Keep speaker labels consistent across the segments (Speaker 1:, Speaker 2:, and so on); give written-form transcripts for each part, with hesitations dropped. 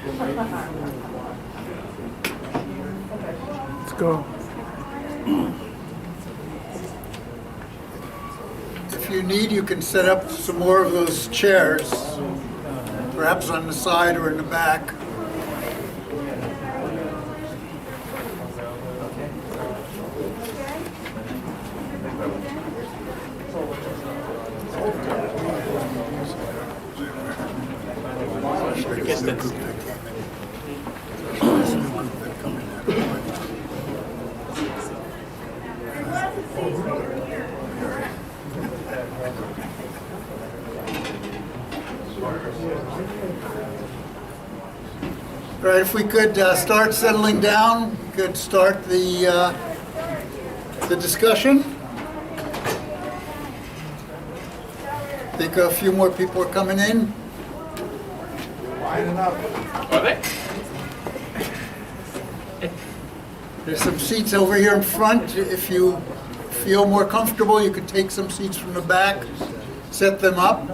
Speaker 1: Let's go.
Speaker 2: If you need, you can set up some more of those chairs, perhaps on the side or in the back. All right, if we could start settling down, we could start the discussion. I think a few more people are coming in.
Speaker 3: Lining up.
Speaker 4: Are they?
Speaker 2: There's some seats over here in front. If you feel more comfortable, you could take some seats from the back, set them up.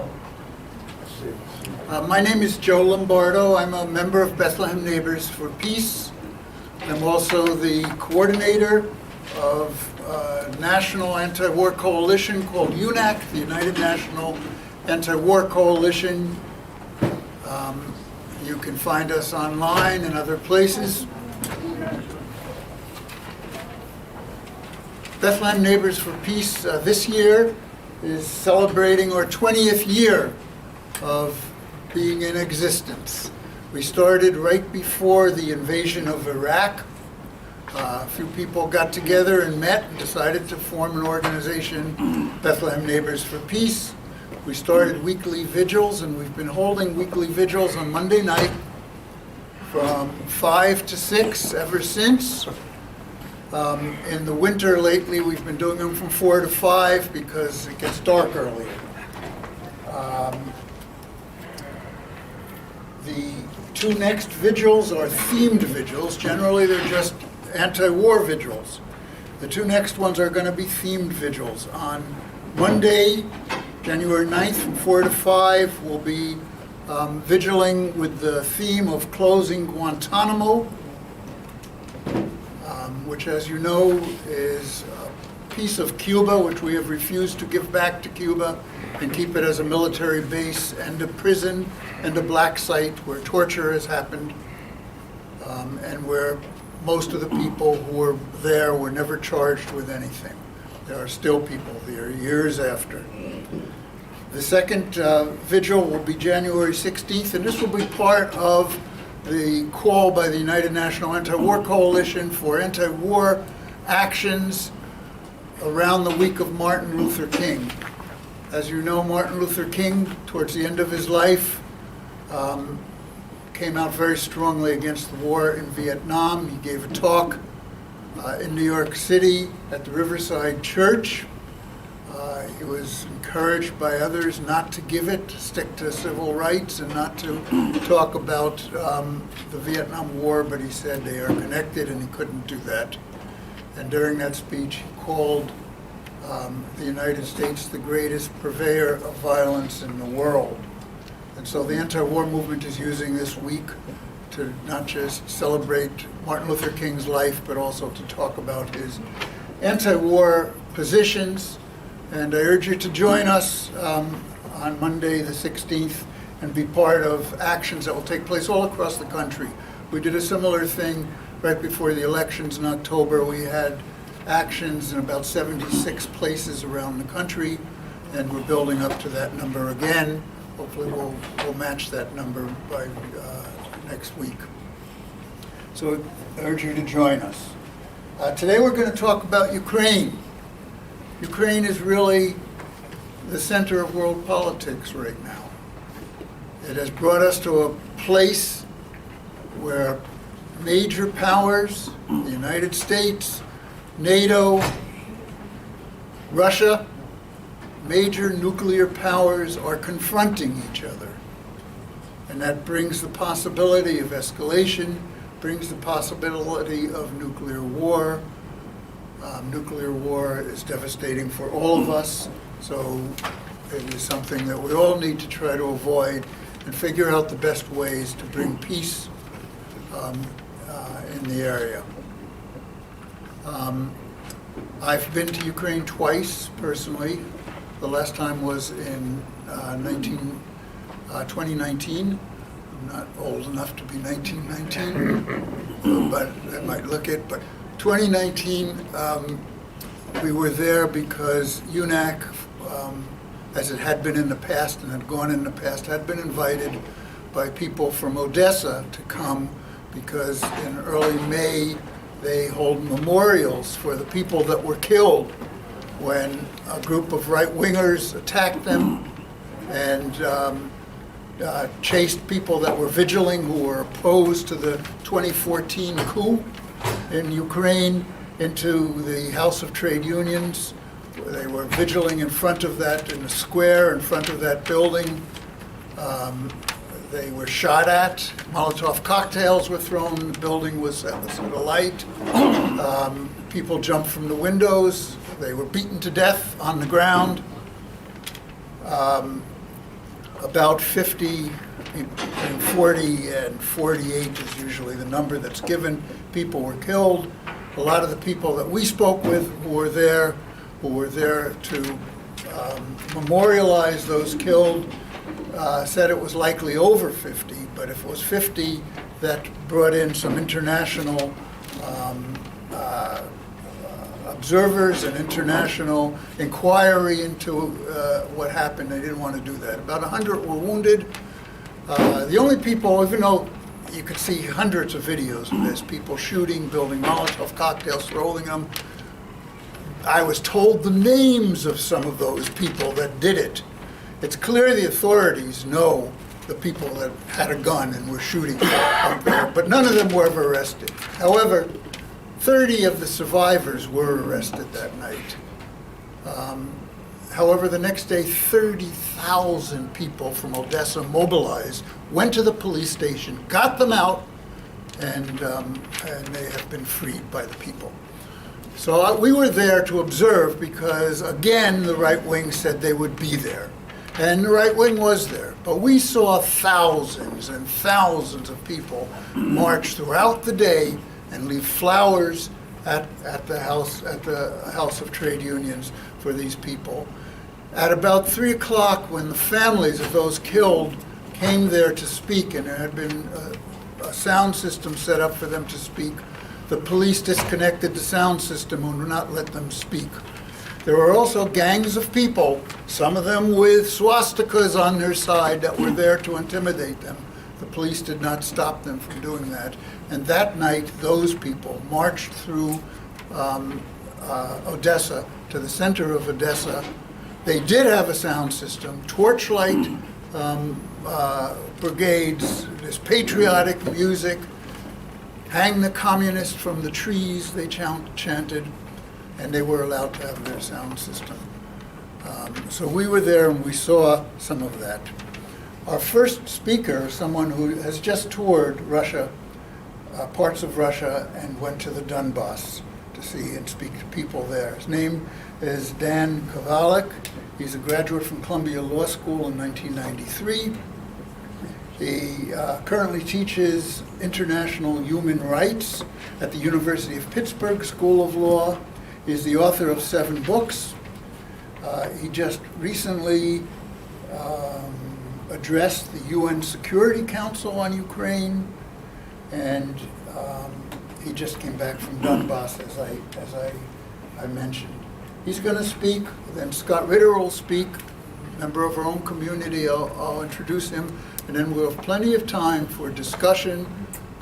Speaker 2: My name is Joe Lombardo. I'm a member of Bethlehem Neighbors for Peace. I'm also the coordinator of a national anti-war coalition called UNAC, the United National Anti-War Coalition. You can find us online and other places. Bethlehem Neighbors for Peace this year is celebrating our 20th year of being in existence. We started right before the invasion of Iraq. A few people got together and met and decided to form an organization, Bethlehem Neighbors for Peace. We started weekly vigils, and we've been holding weekly vigils on Monday night from 5 to 6 ever since. In the winter lately, we've been doing them from 4 to 5 because it gets dark earlier. The two next vigils are themed vigils. Generally, they're just anti-war vigils. The two next ones are going to be themed vigils. On Monday, January 9th, from 4 to 5, we'll be vigiling with the theme of closing Guantanamo, which, as you know, is a piece of Cuba which we have refused to give back to Cuba and keep it as a military base and a prison and a black site where torture has happened, and where most of the people who were there were never charged with anything. There are still people there years after. The second vigil will be January 16th, and this will be part of the call by the United National Anti-War Coalition for anti-war actions around the week of Martin Luther King. As you know, Martin Luther King, towards the end of his life, came out very strongly against the war in Vietnam. He gave a talk in New York City at the Riverside Church. He was encouraged by others not to give it, to stick to civil rights and not to talk about the Vietnam War, but he said they are connected and he couldn't do that. And during that speech, he called the United States the greatest purveyor of violence in the world. And so the anti-war movement is using this week to not just celebrate Martin Luther King's life, but also to talk about his anti-war positions. And I urge you to join us on Monday the 16th and be part of actions that will take place all across the country. We did a similar thing right before the elections in October. We had actions in about 76 places around the country, and we're building up to that number again. Hopefully we'll match that number by next week. So I urge you to join us. Today we're going to talk about Ukraine. Ukraine is really the center of world politics right now. It has brought us to a place where major powers, the United States, NATO, Russia, major nuclear powers are confronting each other. And that brings the possibility of escalation, brings the possibility of nuclear war. Nuclear war is devastating for all of us, so it is something that we all need to try to avoid and figure out the best ways to bring peace in the area. I've been to Ukraine twice personally. The last time was in 2019. I'm not old enough to be 1919, but I might look it. But 2019, we were there because UNAC, as it had been in the past and had gone in the past, had been invited by people from Odessa to come because in early May they hold memorials for the people that were killed when a group of right-wingers attacked them and chased people that were vigiling who were opposed to the 2014 coup in Ukraine into the House of Trade Unions. They were vigiling in front of that, in the square in front of that building. They were shot at. Molotov cocktails were thrown. The building was alight. People jumped from the windows. They were beaten to death on the ground. About 50, between 40 and 48 is usually the number that's given. People were killed. A lot of the people that we spoke with who were there to memorialize those killed, said it was likely over 50, but if it was 50, that brought in some international observers and international inquiry into what happened. They didn't want to do that. About 100 were wounded. The only people, even though you could see hundreds of videos of this, people shooting, building Molotov cocktails, throwing them, I was told the names of some of those people that did it. It's clear the authorities know the people that had a gun and were shooting up there, but none of them were ever arrested. However, 30 of the survivors were arrested that night. However, the next day, 30,000 people from Odessa mobilized, went to the police station, got them out, and they have been freed by the people. So we were there to observe because, again, the right wing said they would be there. And the right wing was there. But we saw thousands and thousands of people march throughout the day and leave flowers at the House of Trade Unions for these people. At about 3 o'clock, when the families of those killed came there to speak, and there had been a sound system set up for them to speak, the police disconnected the sound system and would not let them speak. There were also gangs of people, some of them with swastikas on their side, that were there to intimidate them. The police did not stop them from doing that. And that night, those people marched through Odessa to the center of Odessa. They did have a sound system, torchlight brigades, this patriotic music, hang the communists from the trees, they chanted, and they were allowed to have their sound system. So we were there and we saw some of that. Our first speaker, someone who has just toured Russia, parts of Russia, and went to the Donbass to see and speak to people there. His name is Dan Kowalik. He's a graduate from Columbia Law School in 1993. He currently teaches international human rights at the University of Pittsburgh School of Law. He's the author of 7 books. He just recently addressed the UN Security Council on Ukraine, and he just came back from Donbass, as I mentioned. He's going to speak, then Scott Ritter will speak, member of our own community. I'll introduce him, and then we'll have plenty of time for discussion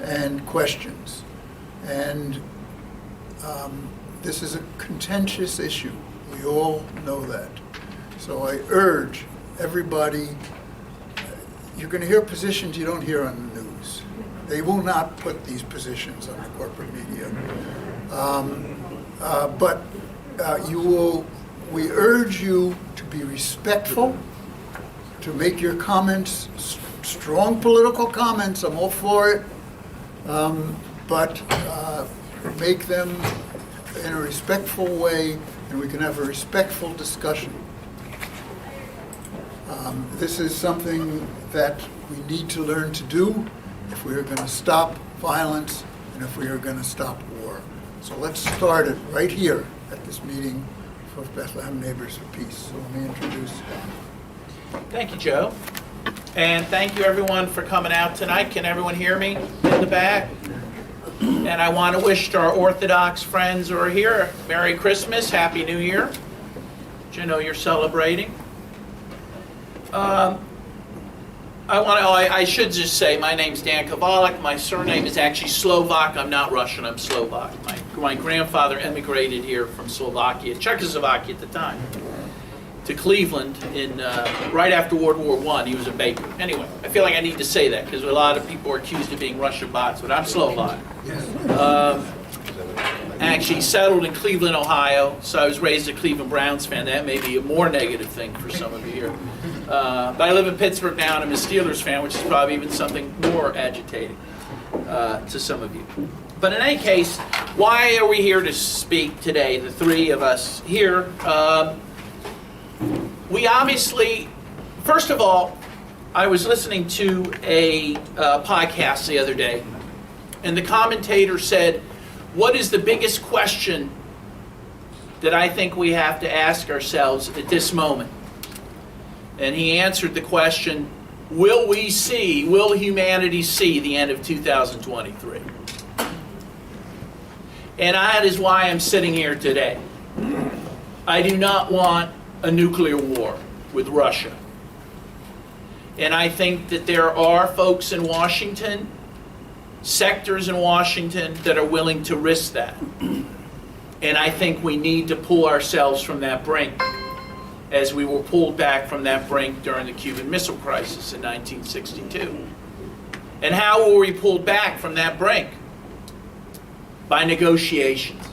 Speaker 2: and questions. And this is a contentious issue. We all know that. So I urge everybody, you're going to hear positions you don't hear on the news. They will not put these positions on the corporate media. But we urge you to be respectful, to make your comments, strong political comments, I'm all for it, but make them in a respectful way, and we can have a respectful discussion. This is something that we need to learn to do if we are going to stop violence and if we are going to stop war. So let's start it right here at this meeting for Bethlehem Neighbors for Peace. So let me introduce
Speaker 1: Thank you, Joe. And thank you, everyone, for coming out tonight. Can everyone hear me in the back? And I want to wish our Orthodox friends who are here Merry Christmas, Happy New Year, which I know you're celebrating. I should just say my name's Dan Kowalik. My surname is actually Slovak. I'm not Russian, I'm Slovak. My grandfather emigrated here from Slovakia, Czechoslovakia at the time, to Cleveland right after World War I. He was a baker. Anyway, I feel like I need to say that because a lot of people are accused of being Russian bots, but I'm Slovak. Actually settled in Cleveland, Ohio, so I was raised a Cleveland Browns fan. That may be a more negative thing for some of you here. But I live in Pittsburgh now, and I'm a Steelers fan, which is probably even something more agitating to some of you. But in any case, why are we here to speak today, the three of us here? We obviously, first of all, I was listening to a podcast the other day, and the commentator said, what is the biggest question that I think we have to ask ourselves at this moment? And he answered the question, will humanity see the end of 2023? And that is why I'm sitting here today. I do not want a nuclear war with Russia. And I think that there are folks in Washington, sectors in Washington, that are willing to risk that. And I think we need to pull ourselves from that brink, as we were pulled back from that brink during the Cuban Missile Crisis in 1962. And how were we pulled back from that brink? By negotiations.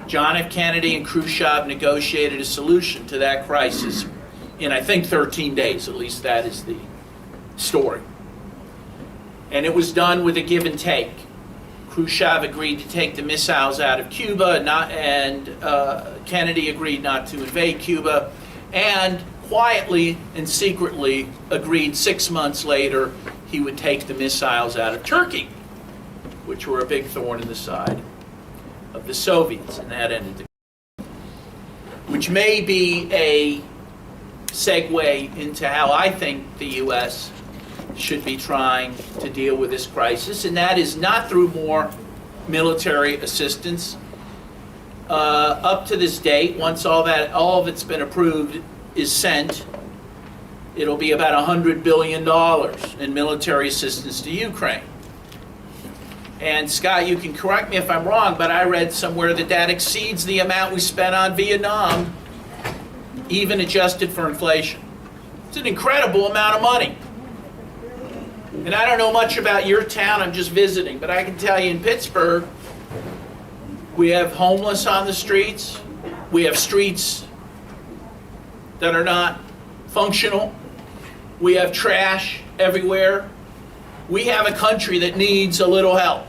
Speaker 1: John F. Kennedy and Khrushchev negotiated a solution to that crisis in, I think, 13 days. At least that is the story. And it was done with a give and take. Khrushchev agreed to take the missiles out of Cuba, and Kennedy agreed not to invade Cuba, and quietly and secretly agreed 6 months later he would take the missiles out of Turkey, which were a big thorn in the side of the Soviets, and that ended the which may be a segue into how I think the U.S. should be trying to deal with this crisis, and that is not through more military assistance. Up to this date, once all of it's been approved is sent, it'll be about $100 billion in military assistance to Ukraine. And Scott, you can correct me if I'm wrong, but I read somewhere that exceeds the amount we spent on Vietnam, even adjusted for inflation. It's an incredible amount of money. And I don't know much about your town, I'm just visiting, but I can tell you in Pittsburgh, we have homeless on the streets, we have streets that are not functional, we have trash everywhere. We have a country that needs a little help,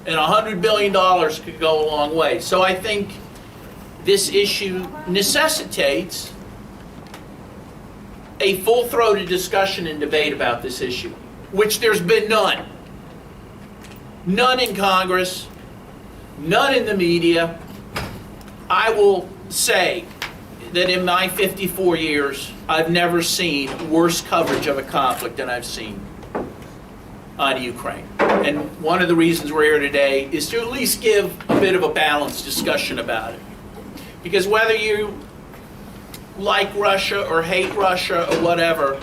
Speaker 1: and $100 billion could go a long way. So I think this issue necessitates a full-throated discussion and debate about this issue, which there's been none. None in Congress, none in the media. I will say that in my 54 years, I've never seen worse coverage of a conflict than I've seen on Ukraine. And one of the reasons we're here today is to at least give a bit of a balanced discussion about it. Because whether you like Russia or hate Russia or whatever,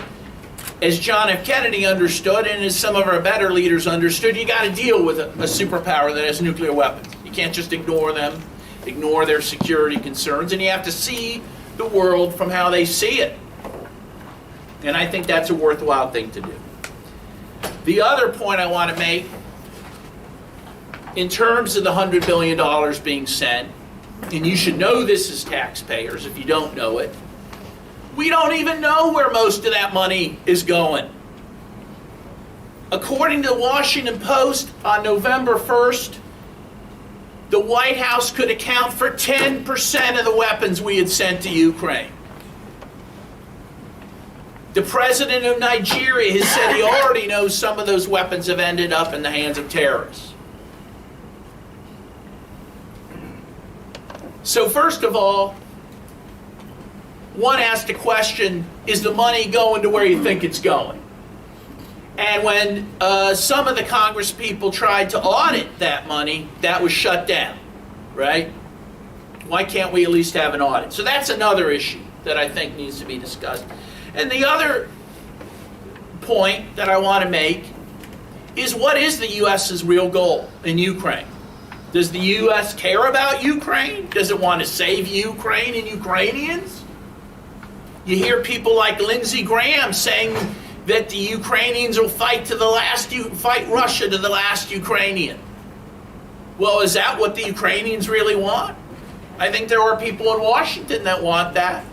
Speaker 1: as John F. Kennedy understood, and as some of our better leaders understood, you got to deal with a superpower that has nuclear weapons. You can't just ignore them, ignore their security concerns, and you have to see the world from how they see it. And I think that's a worthwhile thing to do. The other point I want to make, in terms of the $100 billion being sent, and you should know this as taxpayers if you don't know it, we don't even know where most of that money is going. According to the Washington Post, on November 1st, the White House could account for 10% of the weapons we had sent to Ukraine. The president of Nigeria has said he already knows some of those weapons have ended up in the hands of terrorists. So first of all, one asked the question, is the money going to where you think it's going? And when some of the Congress people tried to audit that money, that was shut down, right? Why can't we at least have an audit? So that's another issue that I think needs to be discussed. And the other point that I want to make is, what is the U.S.'s real goal in Ukraine? Does the U.S. care about Ukraine? Does it want to save Ukraine and Ukrainians? You hear people like Lindsey Graham saying that the Ukrainians will fight Russia to the last Ukrainian. Well, is that what the Ukrainians really want? I think there are people in Washington that want that.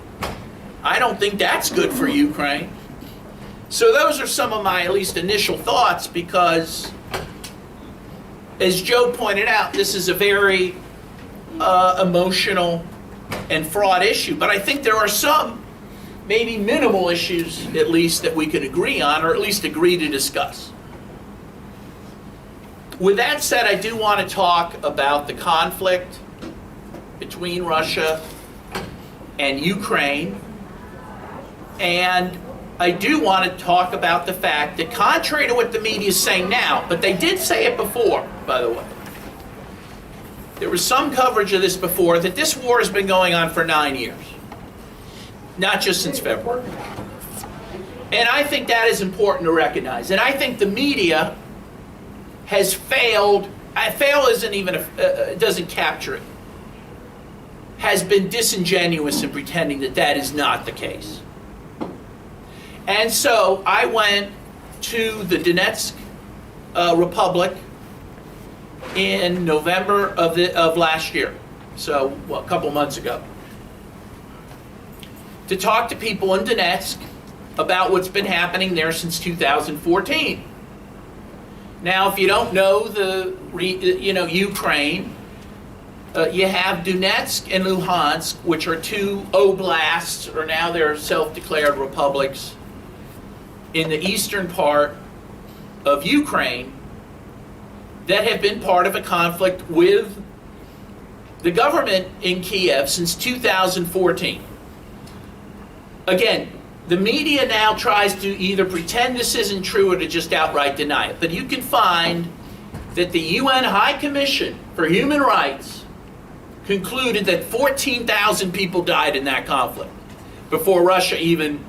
Speaker 1: I don't think that's good for Ukraine. So those are some of my at least initial thoughts, because as Joe pointed out, this is a very emotional and fraught issue. But I think there are some maybe minimal issues at least that we could agree on, or at least agree to discuss. With that said, I do want to talk about the conflict between Russia and Ukraine. And I do want to talk about the fact that, contrary to what the media is saying now, but they did say it before, by the way, there was some coverage of this before, that this war has been going on for 9 years. Not just since February. And I think that is important to recognize. And I think the media has failed. Fail isn't even, doesn't capture it. Has been disingenuous in pretending that that is not the case. And so I went to the Donetsk Republic in November of last year, so a couple months ago, to talk to people in Donetsk about what's been happening there since 2014. Now, if you don't know Ukraine, you have Donetsk and Luhansk, which are two oblasts, or now they're self-declared republics, in the eastern part of Ukraine that have been part of a conflict with the government in Kiev since 2014. Again, the media now tries to either pretend this isn't true or to just outright deny it. But you can find that the UN High Commission for Human Rights concluded that 14,000 people died in that conflict before Russia even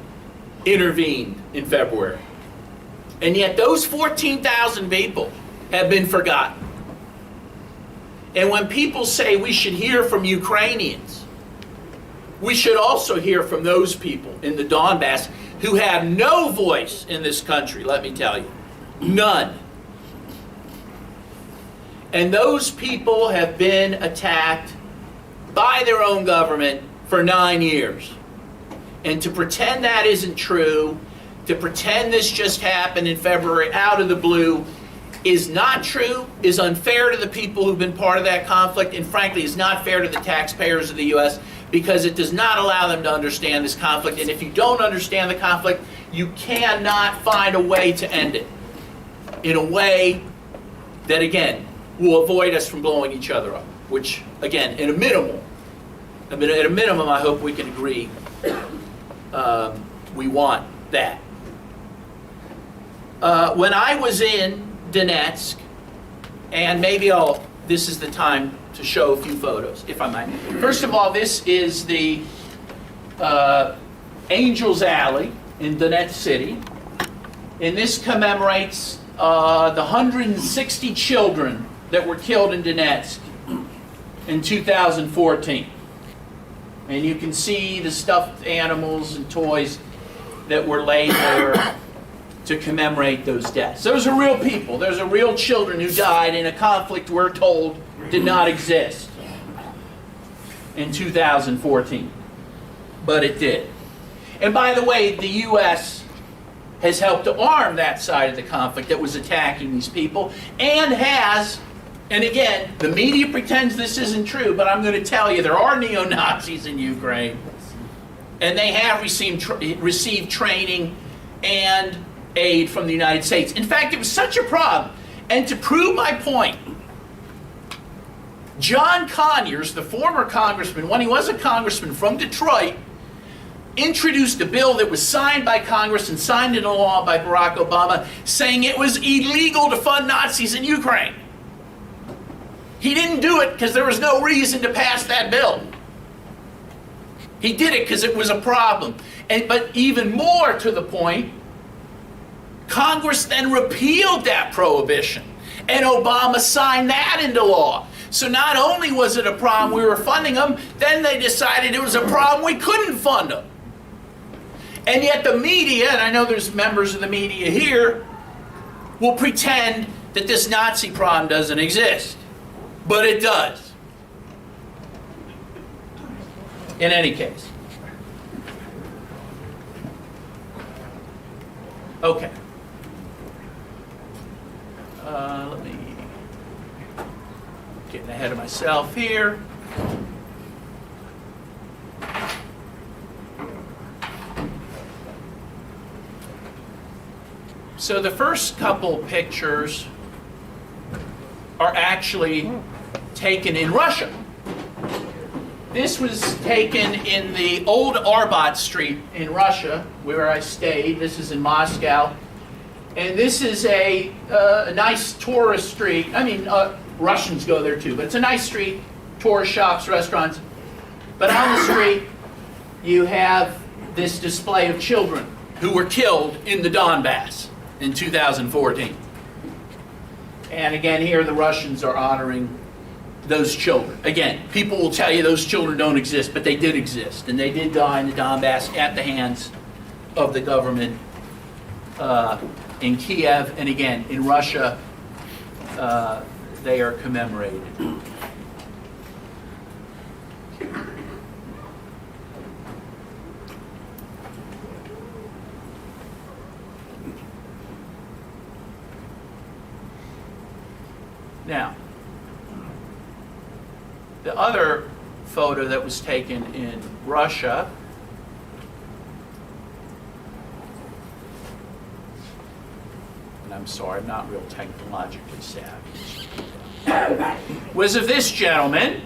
Speaker 1: intervened in February. And yet those 14,000 people have been forgotten. And when people say we should hear from Ukrainians, we should also hear from those people in the Donbass who have no voice in this country, let me tell you. None. And those people have been attacked by their own government for 9 years. And to pretend that isn't true, to pretend this just happened in February out of the blue, is not true, is unfair to the people who've been part of that conflict, and frankly is not fair to the taxpayers of the U.S., because it does not allow them to understand this conflict. And if you don't understand the conflict, you cannot find a way to end it in a way that, again, will avoid us from blowing each other up, which, again, at a minimum, I hope we can agree we want that. When I was in Donetsk, and maybe this is the time to show a few photos, if I might. First of all, this is the Angels Alley in Donetsk City, and this commemorates the 160 children that were killed in Donetsk in 2014. And you can see the stuffed animals and toys that were laid there to commemorate those deaths. Those are real people. Those are real children who died in a conflict we're told did not exist in 2014. But it did. And by the way, the U.S. has helped to arm that side of the conflict that was attacking these people, and has, and again, the media pretends this isn't true, but I'm going to tell you there are neo-Nazis in Ukraine. And they have received training and aid from the United States. In fact, it was such a problem. And to prove my point, John Conyers, the former congressman, when he was a congressman from Detroit, introduced a bill that was signed by Congress and signed into law by Barack Obama, saying it was illegal to fund Nazis in Ukraine. He didn't do it because there was no reason to pass that bill. He did it because it was a problem. But even more to the point, Congress then repealed that prohibition, and Obama signed that into law. So not only was it a problem we were funding them, then they decided it was a problem we couldn't fund them. And yet the media, and I know there's members of the media here, will pretend that this Nazi problem doesn't exist. But it does. In any case. Okay. Let me get ahead of myself here. So the first couple pictures are actually taken in Russia. This was taken in the old Arbat Street in Russia, where I stayed. This is in Moscow. And this is a nice tourist street. I mean, Russians go there too, but it's a nice street, tourist shops, restaurants. But on the street, you have this display of children who were killed in the Donbass in 2014. And again, here the Russians are honoring those children. Again, people will tell you those children don't exist, but they did exist. And they did die in the Donbass at the hands of the government in Kiev. And again, in Russia, they are commemorated. Now, the other photo that was taken in Russia and I'm sorry, I'm not real technologically savvy, was of this gentleman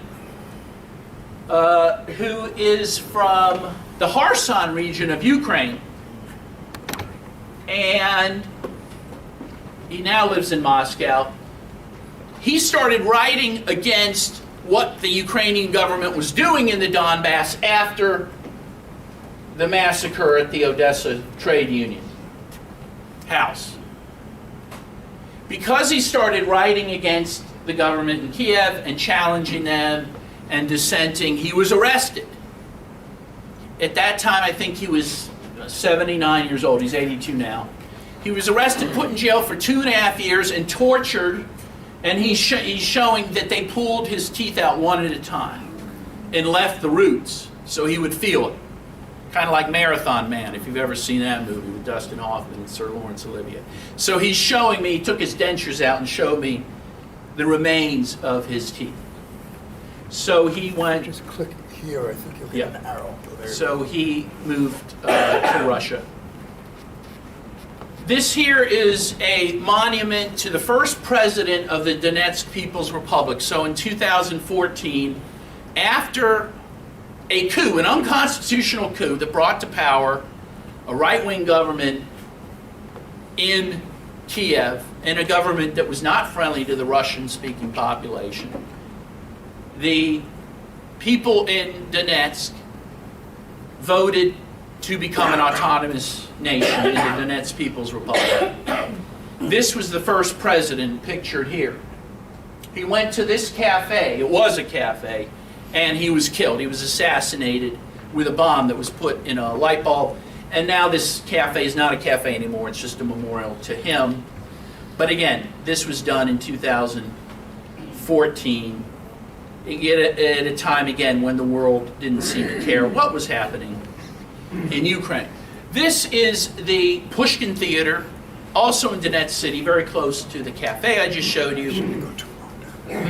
Speaker 1: who is from the Kherson region of Ukraine, and he now lives in Moscow. He started writing against what the Ukrainian government was doing in the Donbass after the massacre at the Odessa trade union house. Because he started writing against the government in Kiev and challenging them and dissenting, he was arrested. At that time, I think he was 79 years old. He's 82 now. He was arrested, put in jail for 2.5 years, and tortured. And he's showing that they pulled his teeth out one at a time and left the roots so he would feel it. Kind of like Marathon Man, if you've ever seen that movie with Dustin Hoffman and Sir Laurence Olivier. So he's showing me, he took his dentures out and showed me the remains of his teeth. So he went...
Speaker 2: Just click here, I think you'll get an arrow.
Speaker 1: So he moved to Russia. This here is a monument to the first president of the Donetsk People's Republic. So in 2014, after a coup, an unconstitutional coup that brought to power a right-wing government in Kiev, and a government that was not friendly to the Russian-speaking population, the people in Donetsk voted to become an autonomous nation in the Donetsk People's Republic. This was the first president pictured here. He went to this cafe, it was a cafe, and he was killed. He was assassinated with a bomb that was put in a light bulb. And now this cafe is not a cafe anymore, it's just a memorial to him. But again, this was done in 2014, at a time, again, when the world didn't seem to care what was happening in Ukraine. This is the Pushkin Theater, also in Donetsk City, very close to the cafe I just showed you.
Speaker 2: Go too long.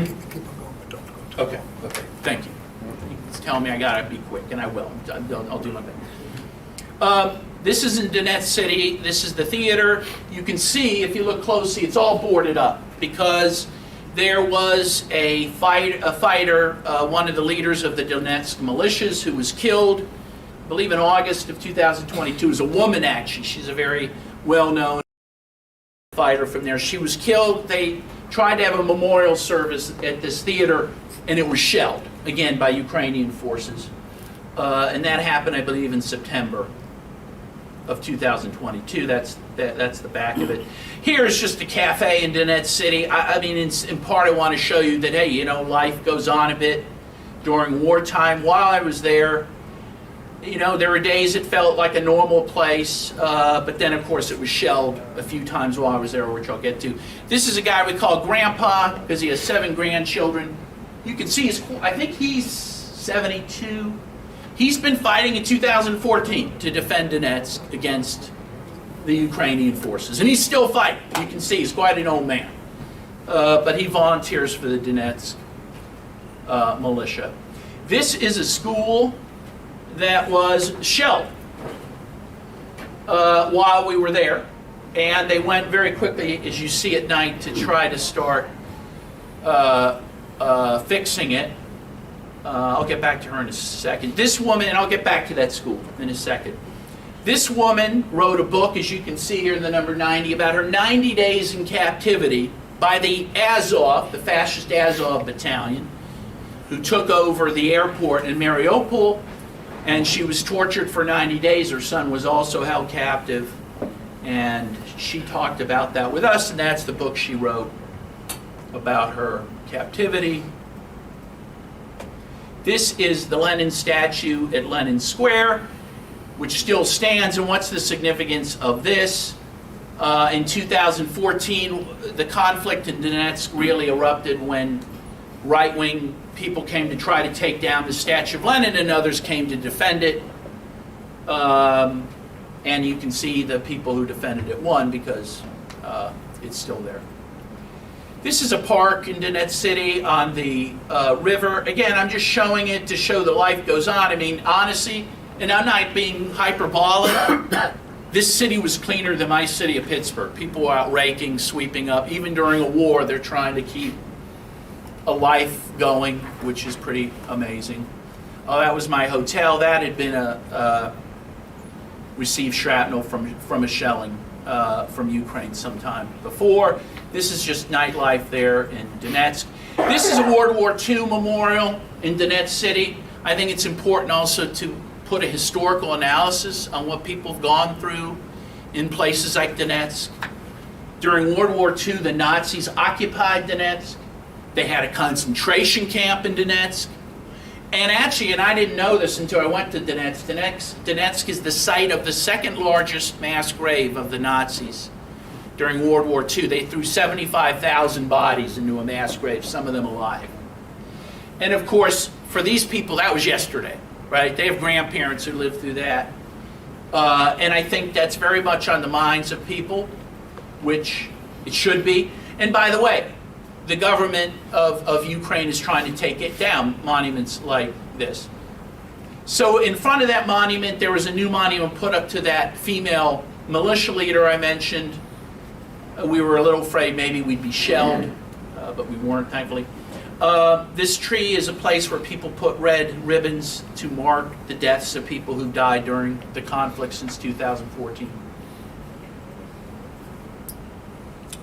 Speaker 2: Keep on going, but don't go too long.
Speaker 1: Okay, thank you. telling me I gotta be quick, and I will. I'll do my best. This is in Donetsk City. This is the theater. You can see, if you look closely, it's all boarded up because there was a fighter, one of the leaders of the Donetsk militias, who was killed, I believe in August of 2022. It was a woman, actually. She's a very well-known fighter from there. She was killed. They tried to have a memorial service at this theater, and it was shelled, again, by Ukrainian forces. And that happened, I believe, in September of 2022. That's the back of it. Here's just a cafe in Donetsk City. I mean, in part, I want to show you that, hey, you know, life goes on a bit during wartime. While I was there, you know, there were days it felt like a normal place, but then, of course, it was shelled a few times while I was there, which I'll get to. This is a guy we call Grandpa because he has 7 grandchildren. You can see, I think he's 72. He's been fighting in 2014 to defend Donetsk against the Ukrainian forces, and he's still fighting. You can see he's quite an old man, but he volunteers for the Donetsk militia. This is a school that was shelled while we were there, and they went very quickly, as you see at night, to try to start fixing it. I'll get back to her in a second. This woman, and I'll get back to that school in a second. This woman wrote a book, as you can see here in the number 90, about her 90 days in captivity by the Azov, the fascist Azov battalion, who took over the airport in Mariupol, and she was tortured for 90 days. Her son was also held captive, and she talked about that with us, and that's the book she wrote about her captivity. This is the Lenin statue at Lenin Square, which still stands. And what's the significance of this? In 2014, the conflict in Donetsk really erupted when right-wing people came to try to take down the statue of Lenin, and others came to defend it. And you can see the people who defended it won because it's still there. This is a park in Donetsk City on the river. Again, I'm just showing it to show the life goes on. I mean, honestly, and I'm not being hyperbolic, this city was cleaner than my city of Pittsburgh. People were out raking, sweeping up. Even during a war, they're trying to keep a life going, which is pretty amazing. That was my hotel. That had been received shrapnel from a shelling from Ukraine sometime before. This is just nightlife there in Donetsk. This is a World War II memorial in Donetsk City. I think it's important also to put a historical analysis on what people have gone through in places like Donetsk. During World War II, the Nazis occupied Donetsk. They had a concentration camp in Donetsk. And actually, and I didn't know this until I went to Donetsk, Donetsk is the site of the second largest mass grave of the Nazis during World War II. They threw 75,000 bodies into a mass grave, some of them alive. And of course, for these people, that was yesterday, right? They have grandparents who lived through that. And I think that's very much on the minds of people, which it should be. And by the way, the government of Ukraine is trying to take it down, monuments like this. So in front of that monument, there was a new monument put up to that female militia leader I mentioned. We were a little afraid maybe we'd be shelled, but we weren't, thankfully. This tree is a place where people put red ribbons to mark the deaths of people who died during the conflict since 2014.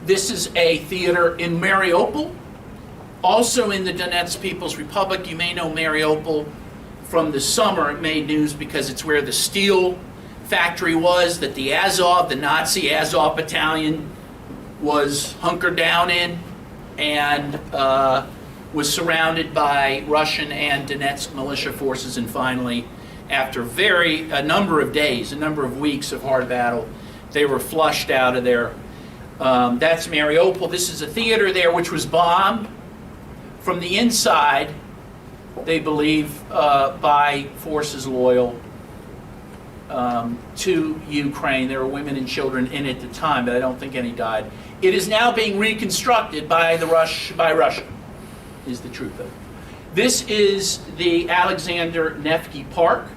Speaker 1: This is a theater in Mariupol, also in the Donetsk People's Republic. You may know Mariupol from the summer. It made news because it's where the steel factory was that the Azov, the Nazi Azov battalion, was hunkered down in and was surrounded by Russian and Donetsk militia forces. And finally, after a number of days, a number of weeks of hard battle, they were flushed out of there. That's Mariupol. This is a theater there which was bombed from the inside, they believe, by forces loyal to Ukraine. There were women and children in it at the time, but I don't think any died. It is now being reconstructed by Russia, is the truth of it. This is the Alexander Nevsky Park.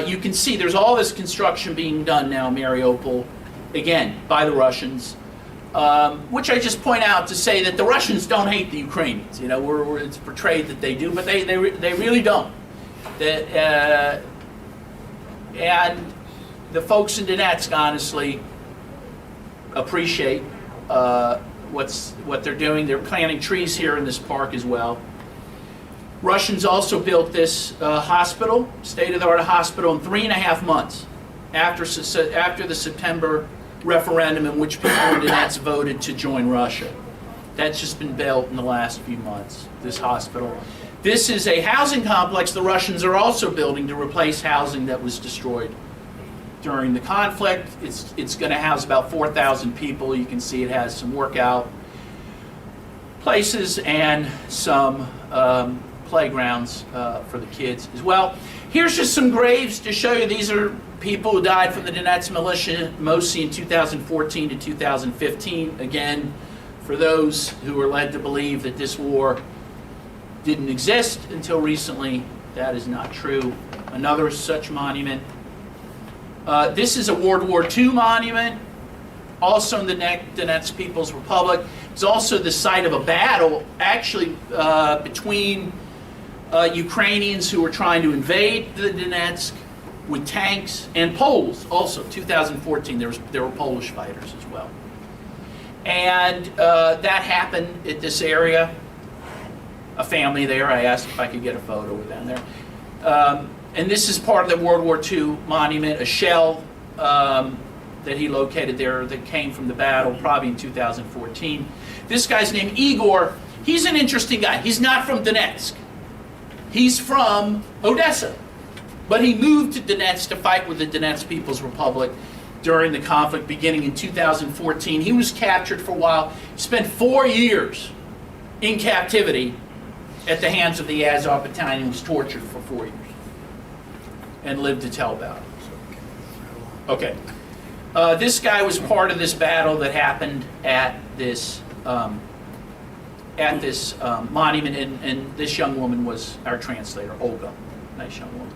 Speaker 1: You can see there's all this construction being done now in Mariupol, again, by the Russians, which I just point out to say that the Russians don't hate the Ukrainians. You know, it's portrayed that they do, but they really don't. And the folks in Donetsk, honestly, appreciate what they're doing. They're planting trees here in this park as well. Russians also built this hospital, state-of-the-art hospital, in 3.5 months after the September referendum in which people in Donetsk voted to join Russia. That's just been built in the last few months, this hospital. This is a housing complex the Russians are also building to replace housing that was destroyed during the conflict. It's going to house about 4,000 people. You can see it has some workout places and some playgrounds for the kids as well. Here's just some graves to show you. These are people who died from the Donetsk militia, mostly in 2014 to 2015. Again, for those who were led to believe that this war didn't exist until recently, that is not true. Another such monument. This is a World War II monument, also in the Donetsk People's Republic. It's also the site of a battle, actually, between Ukrainians who were trying to invade the Donetsk with tanks, and Poles also. 2014, there were Polish fighters as well. And that happened at this area. A family there, I asked if I could get a photo with them there. And this is part of the World War II monument, a shell that he located there that came from the battle, probably in 2014. This guy's named Igor. He's an interesting guy. He's not from Donetsk. He's from Odessa. But he moved to Donetsk to fight with the Donetsk People's Republic during the conflict beginning in 2014. He was captured for a while. He spent 4 years in captivity at the hands of the Azov Battalion. He was tortured for 4 years and lived to tell about it. Okay. This guy was part of this battle that happened at this monument, and this young woman was our translator, Olga. Nice young woman.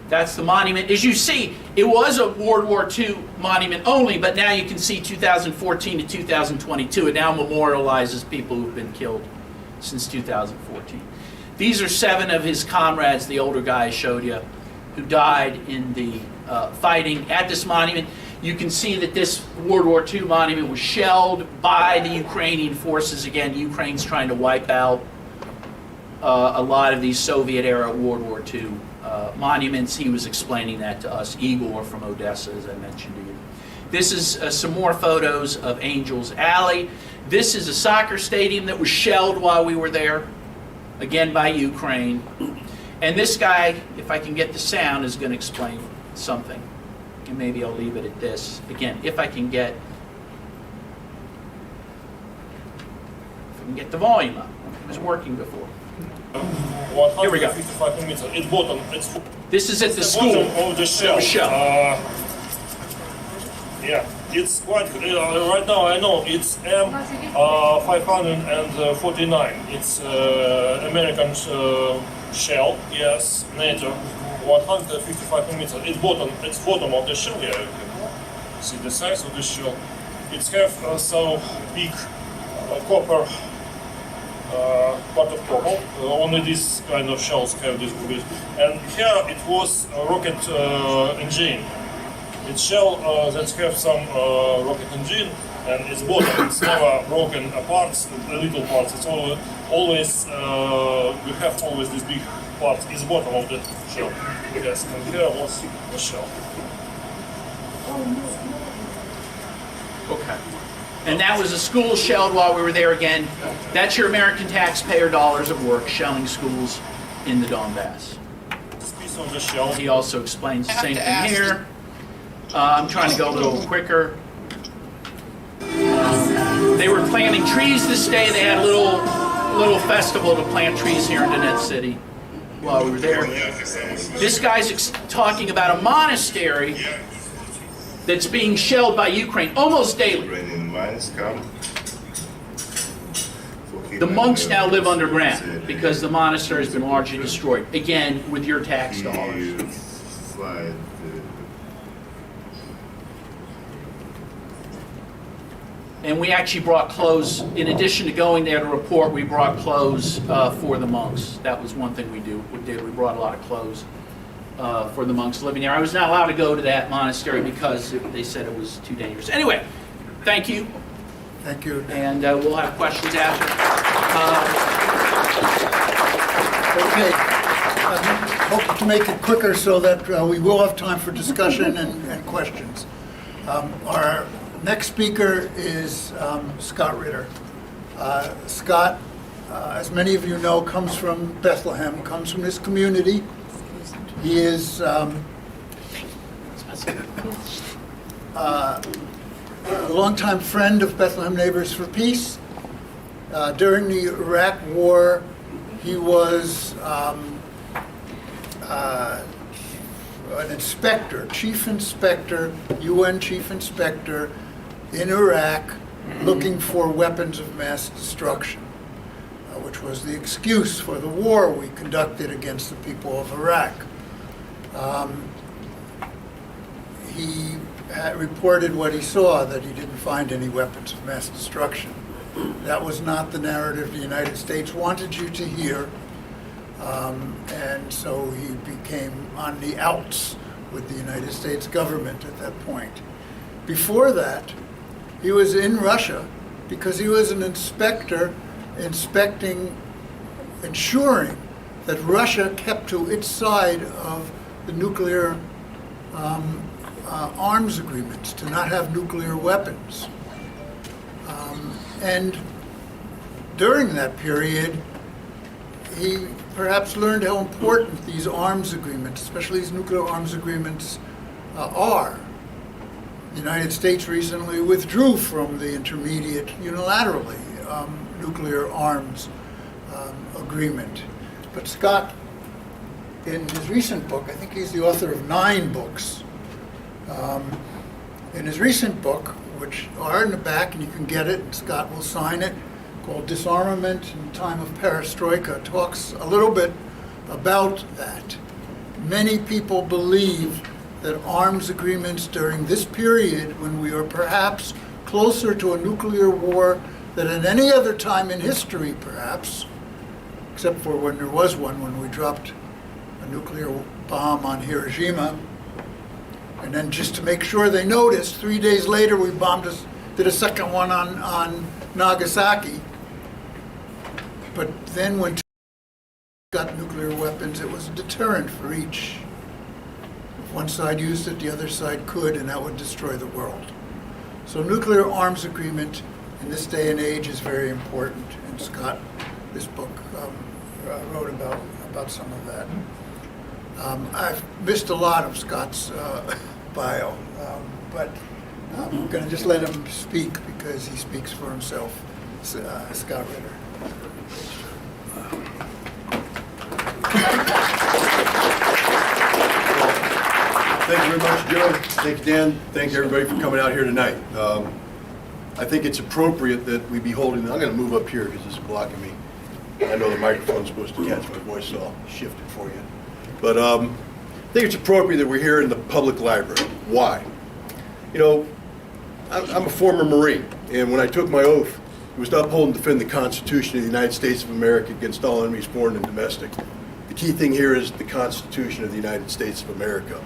Speaker 1: That's the monument. As you see, it was a World War II monument only, but now you can see 2014 to 2022. It now memorializes people who've been killed since 2014. These are 7 of his comrades, the older guy I showed you, who died in the fighting at this monument. You can see that this World War II monument was shelled by the Ukrainian forces. Again, Ukraine's trying to wipe out a lot of these Soviet-era World War II monuments. He was explaining that to us, Igor from Odessa, as I mentioned to you. This is some more photos of Angels Alley. This is a soccer stadium that was shelled while we were there, again by Ukraine. And this guy, if I can get the sound, is going to explain something. And maybe I'll leave it at this. Again, if I can get the volume up. It was working before. Here we go.
Speaker 4: 155 meters. It's bottom.
Speaker 1: This is at the school.
Speaker 4: Of the shell. Yeah, it's quite. Right now, I know it's M549. It's American shell. Yes, NATO. 155 meters. It's bottom of the shell. Yeah, you can see the size of the shell. It's have so big copper. Part of copper. Only this kind of shells have this big. And here it was a rocket engine. It's shell that have some rocket engine, and its bottom. It's never broken apart. The little parts. It's always we have always this big part. Is bottom of the shell. Yes, and here was the shell.
Speaker 1: Okay. And that was a school shelled while we were there again. That's your American taxpayer dollars of work shelling schools in the Donbass.
Speaker 4: This piece of the shell.
Speaker 1: He also explains the same thing here. I'm trying to go a little quicker. They were planting trees this day. They had a little festival to plant trees here in Donetsk City while we were there. This guy's talking about a monastery that's being shelled by Ukraine almost daily.
Speaker 5: Ukrainian mines come for
Speaker 1: The monks now live underground because the monastery has been largely destroyed. Again, with your tax dollars. And we actually brought clothes, in addition to going there to report, we brought clothes for the monks. That was one thing we did. We brought a lot of clothes for the monks living there. I was not allowed to go to that monastery because they said it was too dangerous. Anyway, thank you.
Speaker 2: Thank you.
Speaker 1: And we'll have questions after.
Speaker 2: Okay. I hope to make it quicker so that we will have time for discussion and questions. Our next speaker is Scott Ritter. Scott, as many of you know, comes from Bethlehem, comes from this community. He is a longtime friend of Bethlehem Neighbors for Peace. During the Iraq War, he was an inspector, chief inspector, UN chief inspector in Iraq, looking for weapons of mass destruction, which was the excuse for the war we conducted against the people of Iraq. He had reported what he saw, that he didn't find any weapons of mass destruction. That was not the narrative the United States wanted you to hear. And so he became on the outs with the United States government at that point. Before that, he was in Russia because he was an inspector ensuring that Russia kept to its side of the nuclear arms agreements, to not have nuclear weapons. And during that period, he perhaps learned how important these arms agreements, especially these nuclear arms agreements, are. The United States recently withdrew from the intermediate, unilaterally, nuclear arms agreement. But Scott, in his recent book, I think he's the author of 9 books, in his recent book, which are in the back, and you can get it, and Scott will sign it, called Disarmament in Time of Perestroika, talks a little bit about that. Many people believe that arms agreements during this period, when we are perhaps closer to a nuclear war than at any other time in history, perhaps, except for when there was one, when we dropped a nuclear bomb on Hiroshima. And then just to make sure they noticed, 3 days later we did a second one on Nagasaki. But then when got nuclear weapons, it was a deterrent for each. If one side used it, the other side could, and that would destroy the world. So nuclear arms agreement in this day and age is very important. And Scott, this book, wrote about some of that. I've missed a lot of Scott's bio, but I'm going to just let him speak because he speaks for himself. Scott Ritter.
Speaker 5: Thank you very much, Joe. Thank you, Dan. Thank you, everybody, for coming out here tonight. I think it's appropriate that we be holding, I'm going to move up here because this is blocking me. I know the microphone's supposed to catch my voice, so I'll shift it for you. But I think it's appropriate that we're here in the public library. Why? You know, I'm a former Marine, and when I took my oath, it was to uphold and defend the Constitution of the United States of America against all enemies, foreign and domestic. The key thing here is the Constitution of the United States of America.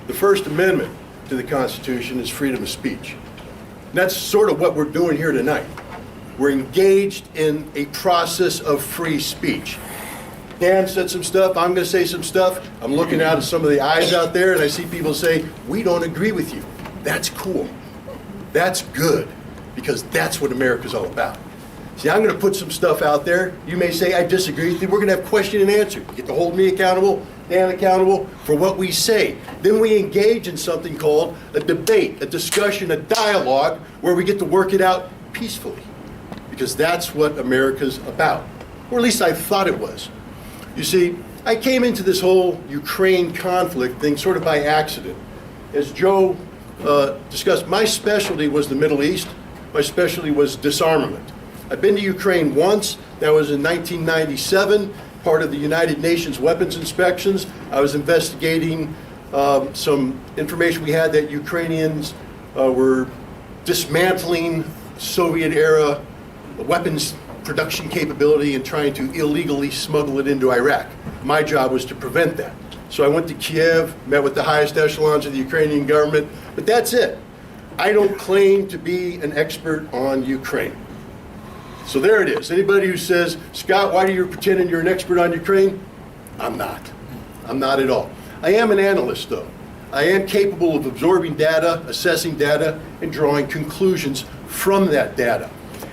Speaker 5: The First Amendment to the Constitution is freedom of speech. And that's sort of what we're doing here tonight. We're engaged in a process of free speech. Dan said some stuff, I'm going to say some stuff. I'm looking out at some of the eyes out there and I see people say, we don't agree with you. That's cool. That's good, because that's what America's all about. See, I'm going to put some stuff out there. You may say, I disagree with you. We're going to have question and answer. You get to hold me accountable, Dan accountable for what we say. Then we engage in something called a debate, a discussion, a dialogue, where we get to work it out peacefully. Because that's what America's about. Or at least I thought it was. You see, I came into this whole Ukraine conflict thing sort of by accident. As Joe discussed, my specialty was the Middle East. My specialty was disarmament. I've been to Ukraine once. That was in 1997, part of the United Nations weapons inspections. I was investigating some information we had that Ukrainians were dismantling Soviet-era weapons production capability and trying to illegally smuggle it into Iraq. My job was to prevent that. So I went to Kiev, met with the highest echelons of the Ukrainian government, but that's it. I don't claim to be an expert on Ukraine. So there it is. Anybody who says, Scott, why are you pretending you're an expert on Ukraine? I'm not. I'm not at all. I am an analyst, though. I am capable of absorbing data, assessing data, and drawing conclusions from that data.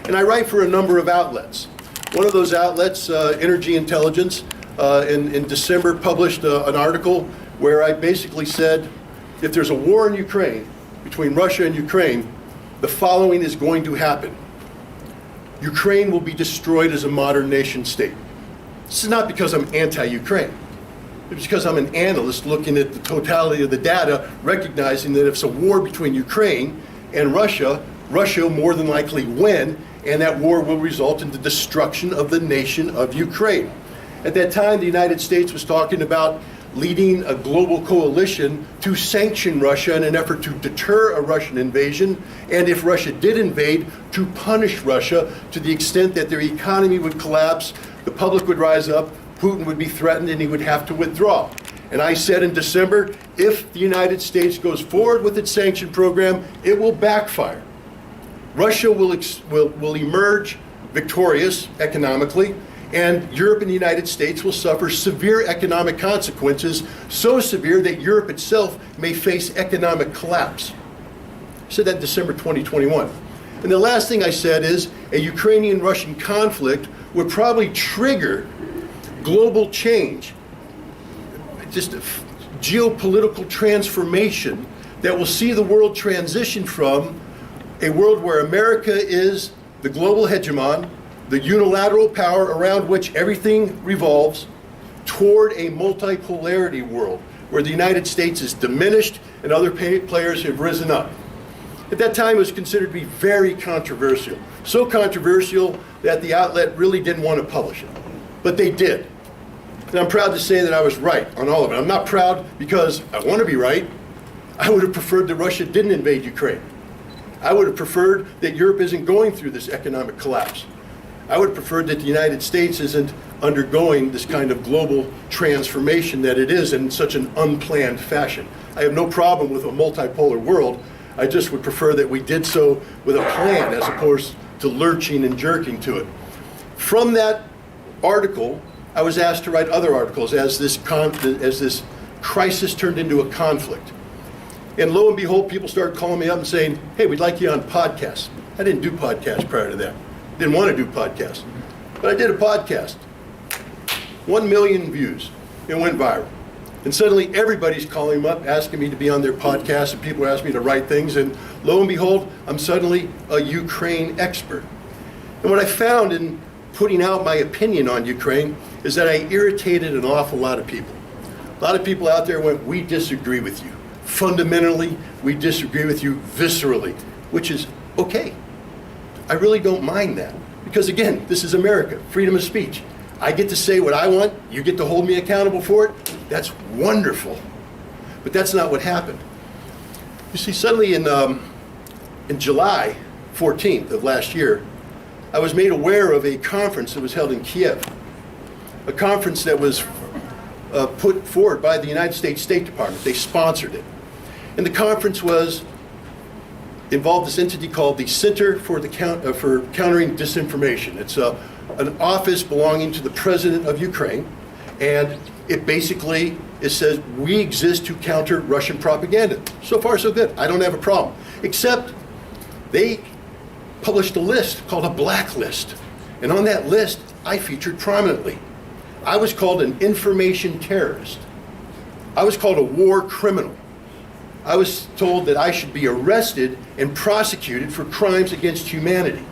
Speaker 5: And I write for a number of outlets. One of those outlets, Energy Intelligence, in December published an article where I basically said, if there's a war in Ukraine, between Russia and Ukraine, the following is going to happen. Ukraine will be destroyed as a modern nation state. This is not because I'm anti-Ukraine. It's because I'm an analyst looking at the totality of the data, recognizing that if it's a war between Ukraine and Russia, Russia will more than likely win, and that war will result in the destruction of the nation of Ukraine. At that time, the United States was talking about leading a global coalition to sanction Russia in an effort to deter a Russian invasion, and if Russia did invade, to punish Russia to the extent that their economy would collapse, the public would rise up, Putin would be threatened, and he would have to withdraw. And I said in December, if the United States goes forward with its sanction program, it will backfire. Russia will emerge victorious economically, and Europe and the United States will suffer severe economic consequences, so severe that Europe itself may face economic collapse. I said that in December 2021. And the last thing I said is a Ukrainian-Russian conflict would probably trigger global change, just a geopolitical transformation that will see the world transition from a world where America is the global hegemon, the unilateral power around which everything revolves, toward a multipolarity world where the United States is diminished and other players have risen up. At that time, it was considered to be very controversial. So controversial that the outlet really didn't want to publish it. But they did. And I'm proud to say that I was right on all of it. I'm not proud because I want to be right. I would have preferred that Russia didn't invade Ukraine. I would have preferred that Europe isn't going through this economic collapse. I would have preferred that the United States isn't undergoing this kind of global transformation that it is in such an unplanned fashion. I have no problem with a multipolar world. I just would prefer that we did so with a plan as opposed to lurching and jerking to it. From that article, I was asked to write other articles as this crisis turned into a conflict. And lo and behold, people started calling me up and saying, hey, we'd like you on podcasts. I didn't do podcasts prior to that. Didn't want to do podcasts. But I did a podcast. 1 million views. It went viral. And suddenly everybody's calling me up, asking me to be on their podcast, and people ask me to write things. And lo and behold, I'm suddenly a Ukraine expert. And what I found in putting out my opinion on Ukraine is that I irritated an awful lot of people. A lot of people out there went, we disagree with you. Fundamentally, we disagree with you viscerally, which is okay. I really don't mind that. Because again, this is America, freedom of speech. I get to say what I want, you get to hold me accountable for it. That's wonderful. But that's not what happened. You see, suddenly in July 14th of last year, I was made aware of a conference that was held in Kiev. A conference that was put forward by the United States State Department. They sponsored it. And the conference involved this entity called the Center for Countering Disinformation. It's an office belonging to the President of Ukraine, and it says we exist to counter Russian propaganda. So far, so good. I don't have a problem. Except they published a list called a blacklist. And on that list, I featured prominently. I was called an information terrorist. I was called a war criminal. I was told that I should be arrested and prosecuted for crimes against humanity.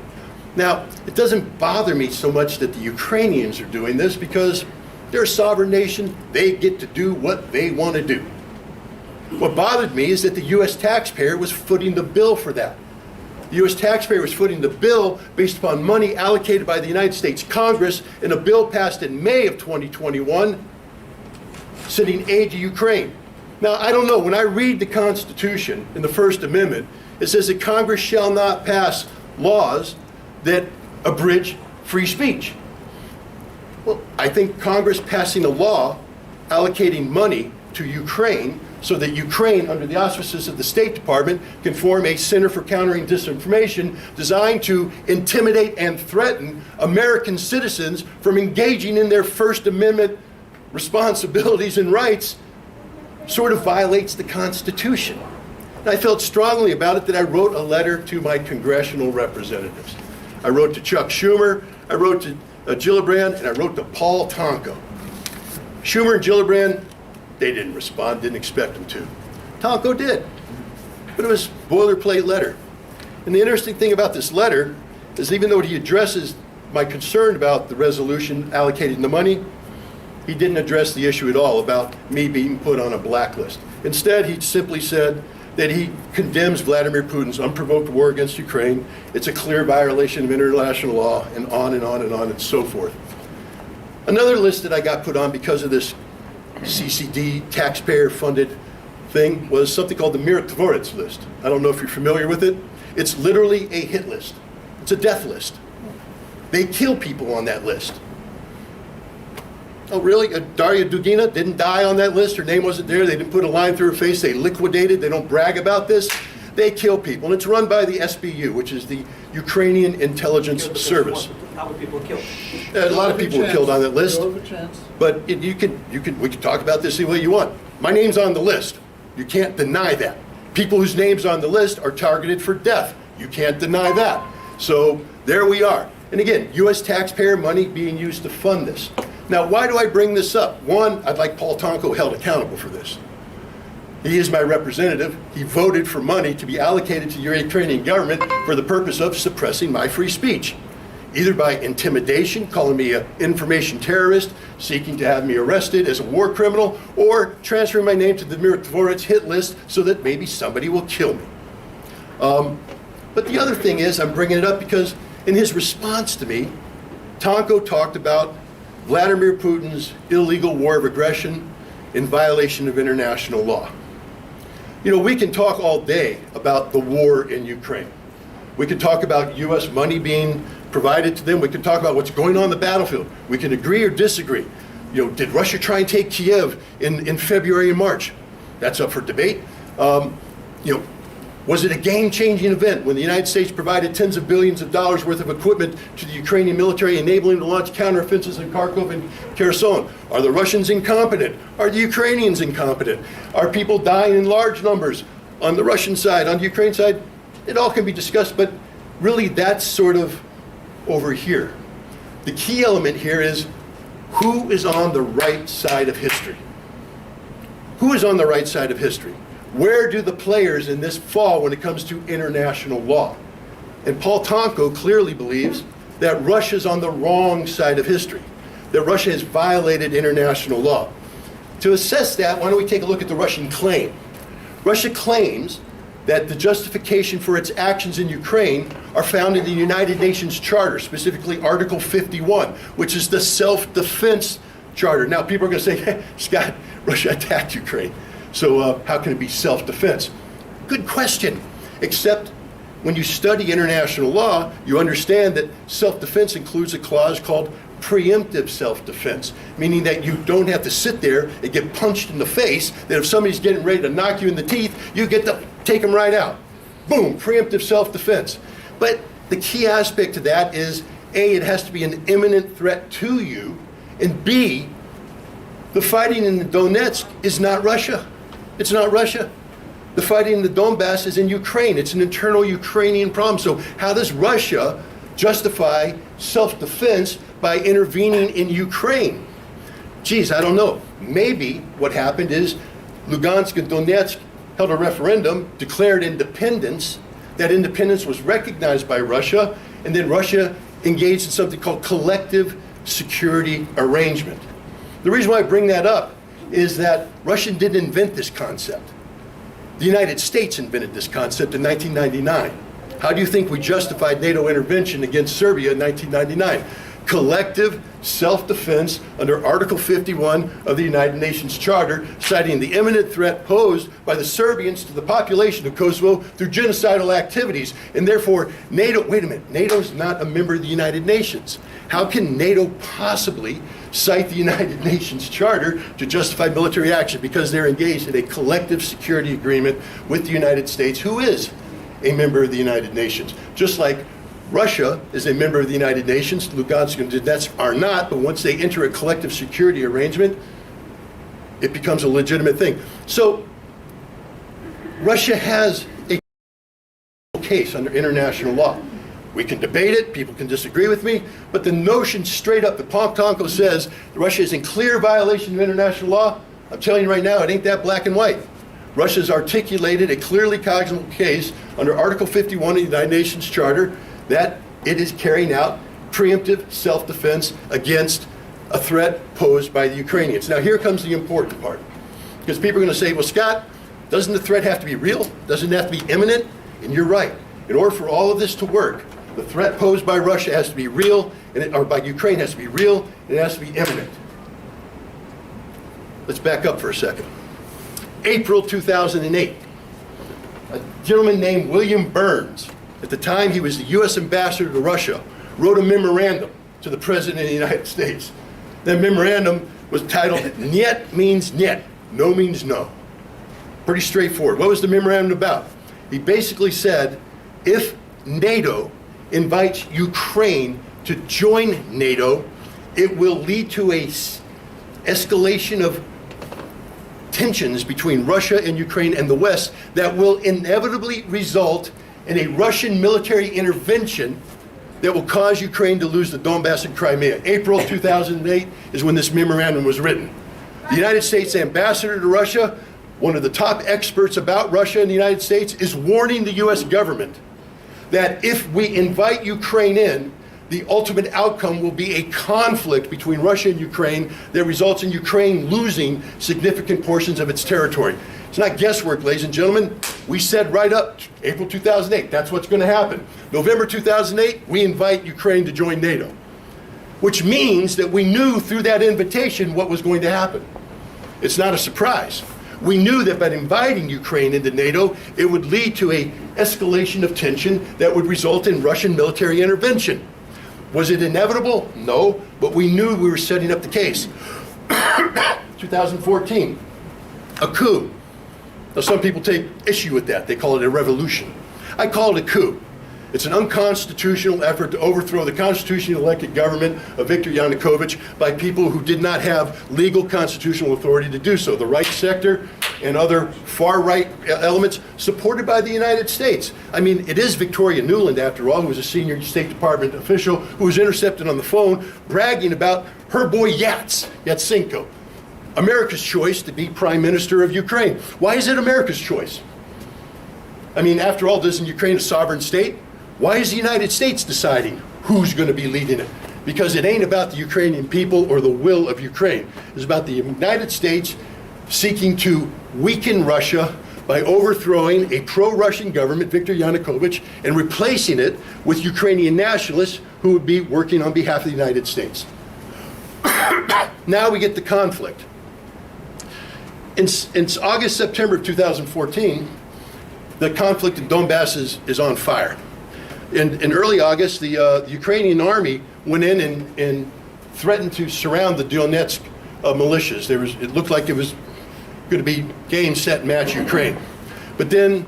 Speaker 5: Now, it doesn't bother me so much that the Ukrainians are doing this because they're a sovereign nation. They get to do what they want to do. What bothered me is that the U.S. taxpayer was footing the bill for that. The U.S. taxpayer was footing the bill based upon money allocated by the United States Congress in a bill passed in May of 2021, sending aid to Ukraine. Now, I don't know, when I read the Constitution in the First Amendment, it says that Congress shall not pass laws that abridge free speech. Well, I think Congress passing a law allocating money to Ukraine so that Ukraine, under the auspices of the State Department, can form a Center for Countering Disinformation designed to intimidate and threaten American citizens from engaging in their First Amendment responsibilities and rights sort of violates the Constitution. And I felt strongly about it that I wrote a letter to my congressional representatives. I wrote to Chuck Schumer, I wrote to Gillibrand, and I wrote to Paul Tonko. Schumer and Gillibrand, they didn't respond, didn't expect them to. Tonko did, but it was a boilerplate letter. And the interesting thing about this letter is even though he addresses my concern about the resolution allocating the money, he didn't address the issue at all about me being put on a blacklist. Instead, he simply said that he condemns Vladimir Putin's unprovoked war against Ukraine. It's a clear violation of international law, and on and on and on and so forth. Another list that I got put on because of this CCD taxpayer-funded thing was something called the Mirotvorets list. I don't know if you're familiar with it. It's literally a hit list. It's a death list. They kill people on that list. Oh, really? Daria Dugina didn't die on that list. Her name wasn't there. They didn't put a line through her face. They liquidated. They don't brag about this. They kill people. And it's run by the SBU, which is the Ukrainian Intelligence Service.
Speaker 6: How were people killed?
Speaker 5: A lot of people were killed on that list.
Speaker 2: You'll have a chance.
Speaker 5: But we can talk about this any way you want. My name's on the list. You can't deny that. People whose names on the list are targeted for death. You can't deny that. So there we are. And again, U.S. taxpayer money being used to fund this. Now, why do I bring this up? One, I'd like Paul Tonko held accountable for this. He is my representative. He voted for money to be allocated to the Ukrainian government for the purpose of suppressing my free speech, either by intimidation, calling me an information terrorist, seeking to have me arrested as a war criminal, or transferring my name to the Mirotvorets hit list so that maybe somebody will kill me. But the other thing is, I'm bringing it up because in his response to me, Tonko talked about Vladimir Putin's illegal war of aggression in violation of international law. You know, we can talk all day about the war in Ukraine. We can talk about U.S. money being provided to them. We can talk about what's going on the battlefield. We can agree or disagree. You know, did Russia try and take Kiev in February and March? That's up for debate. You know, was it a game-changing event when the United States provided tens of billions of dollars worth of equipment to the Ukrainian military, enabling them to launch counteroffensives in Kharkov and Kherson? Are the Russians incompetent? Are the Ukrainians incompetent? Are people dying in large numbers on the Russian side, on the Ukraine side? It all can be discussed, but really that's sort of over here. The key element here is who is on the right side of history? Who is on the right side of history? Where do the players in this fall when it comes to international law? And Paul Tonko clearly believes that Russia's on the wrong side of history, that Russia has violated international law. To assess that, why don't we take a look at the Russian claim? Russia claims that the justification for its actions in Ukraine are found in the United Nations Charter, specifically Article 51, which is the self-defense charter. Now, people are going to say, hey, Scott, Russia attacked Ukraine. So how can it be self-defense? Good question, except when you study international law, you understand that self-defense includes a clause called preemptive self-defense, meaning that you don't have to sit there and get punched in the face, that if somebody's getting ready to knock you in the teeth, you get to take them right out. Boom, preemptive self-defense. But the key aspect to that is, A, it has to be an imminent threat to you, and B, the fighting in the Donetsk is not Russia. It's not Russia. The fighting in the Donbass is in Ukraine. It's an internal Ukrainian problem. So how does Russia justify self-defense by intervening in Ukraine? Geez, I don't know. Maybe what happened is Lugansk and Donetsk held a referendum, declared independence. That independence was recognized by Russia, and then Russia engaged in something called collective security arrangement. The reason why I bring that up is that Russia didn't invent this concept. The United States invented this concept in 1999. How do you think we justified NATO intervention against Serbia in 1999? Collective self-defense under Article 51 of the United Nations Charter, citing the imminent threat posed by the Serbians to the population of Kosovo through genocidal activities. And therefore, NATO, wait a minute, NATO's not a member of the United Nations. How can NATO possibly cite the United Nations Charter to justify military action? Because they're engaged in a collective security agreement with the United States, who is a member of the United Nations. Just like Russia is a member of the United Nations, Lugansk and Donetsk are not, but once they enter a collective security arrangement, it becomes a legitimate thing. So Russia has a case under international law. We can debate it, people can disagree with me, but the notion straight up, the Pomtonko says Russia is in clear violation of international law. I'm telling you right now, it ain't that black and white. Russia's articulated a clearly cognizable case under Article 51 of the United Nations Charter that it is carrying out preemptive self-defense against a threat posed by the Ukrainians. Now here comes the important part, because people are going to say, well, Scott, doesn't the threat have to be real? Doesn't it have to be imminent? And you're right. In order for all of this to work, the threat posed by Russia has to be real, or by Ukraine has to be real, and it has to be imminent. Let's back up for a second. April 2008, a gentleman named William Burns, at the time he was the U.S. ambassador to Russia, wrote a memorandum to the President of the United States. That memorandum was titled, Niet means niet, no means no. Pretty straightforward. What was the memorandum about? He basically said, if NATO invites Ukraine to join NATO, it will lead to a escalation of tensions between Russia and Ukraine and the West that will inevitably result in a Russian military intervention that will cause Ukraine to lose the Donbass and Crimea. April 2008 is when this memorandum was written. The United States ambassador to Russia, one of the top experts about Russia in the United States, is warning the US government that if we invite Ukraine in, the ultimate outcome will be a conflict between Russia and Ukraine that results in Ukraine losing significant portions of its territory. It's not guesswork, ladies and gentlemen. We said right up, April 2008, that's what's going to happen. November 2008, we invite Ukraine to join NATO, which means that we knew through that invitation what was going to happen. It's not a surprise. We knew that by inviting Ukraine into NATO, it would lead to an escalation of tension that would result in Russian military intervention. Was it inevitable? No, but we knew we were setting up the case. 2014, a coup. Now some people take issue with that. They call it a revolution. I call it a coup. It's an unconstitutional effort to overthrow the constitutionally elected government of Viktor Yanukovych by people who did not have legal constitutional authority to do so. The right sector and other far-right elements supported by the United States. I mean, it is Victoria Nuland, after all, who was a senior State Department official who was intercepted on the phone bragging about her boy Yatsenko, America's choice to be Prime Minister of Ukraine. Why is it America's choice? I mean, after all, isn't Ukraine a sovereign state? Why is the United States deciding who's going to be leading it? Because it ain't about the Ukrainian people or the will of Ukraine. It's about the United States seeking to weaken Russia by overthrowing a pro-Russian government, Viktor Yanukovych, and replacing it with Ukrainian nationalists who would be working on behalf of the United States. Now we get the conflict. In August, September of 2014, the conflict in Donbass is on fire. In early August, the Ukrainian army went in and threatened to surround the Donetsk militias. It looked like it was going to be game, set, match Ukraine. But then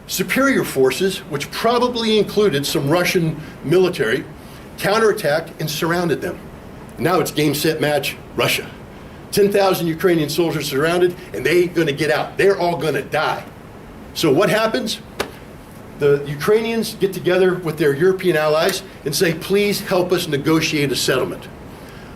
Speaker 5: superior forces, which probably included some Russian military, counterattacked and surrounded them. Now it's game, set, match Russia. 10,000 Ukrainian soldiers surrounded, and they ain't going to get out. They're all going to die. So what happens? The Ukrainians get together with their European allies and say, please help us negotiate a settlement.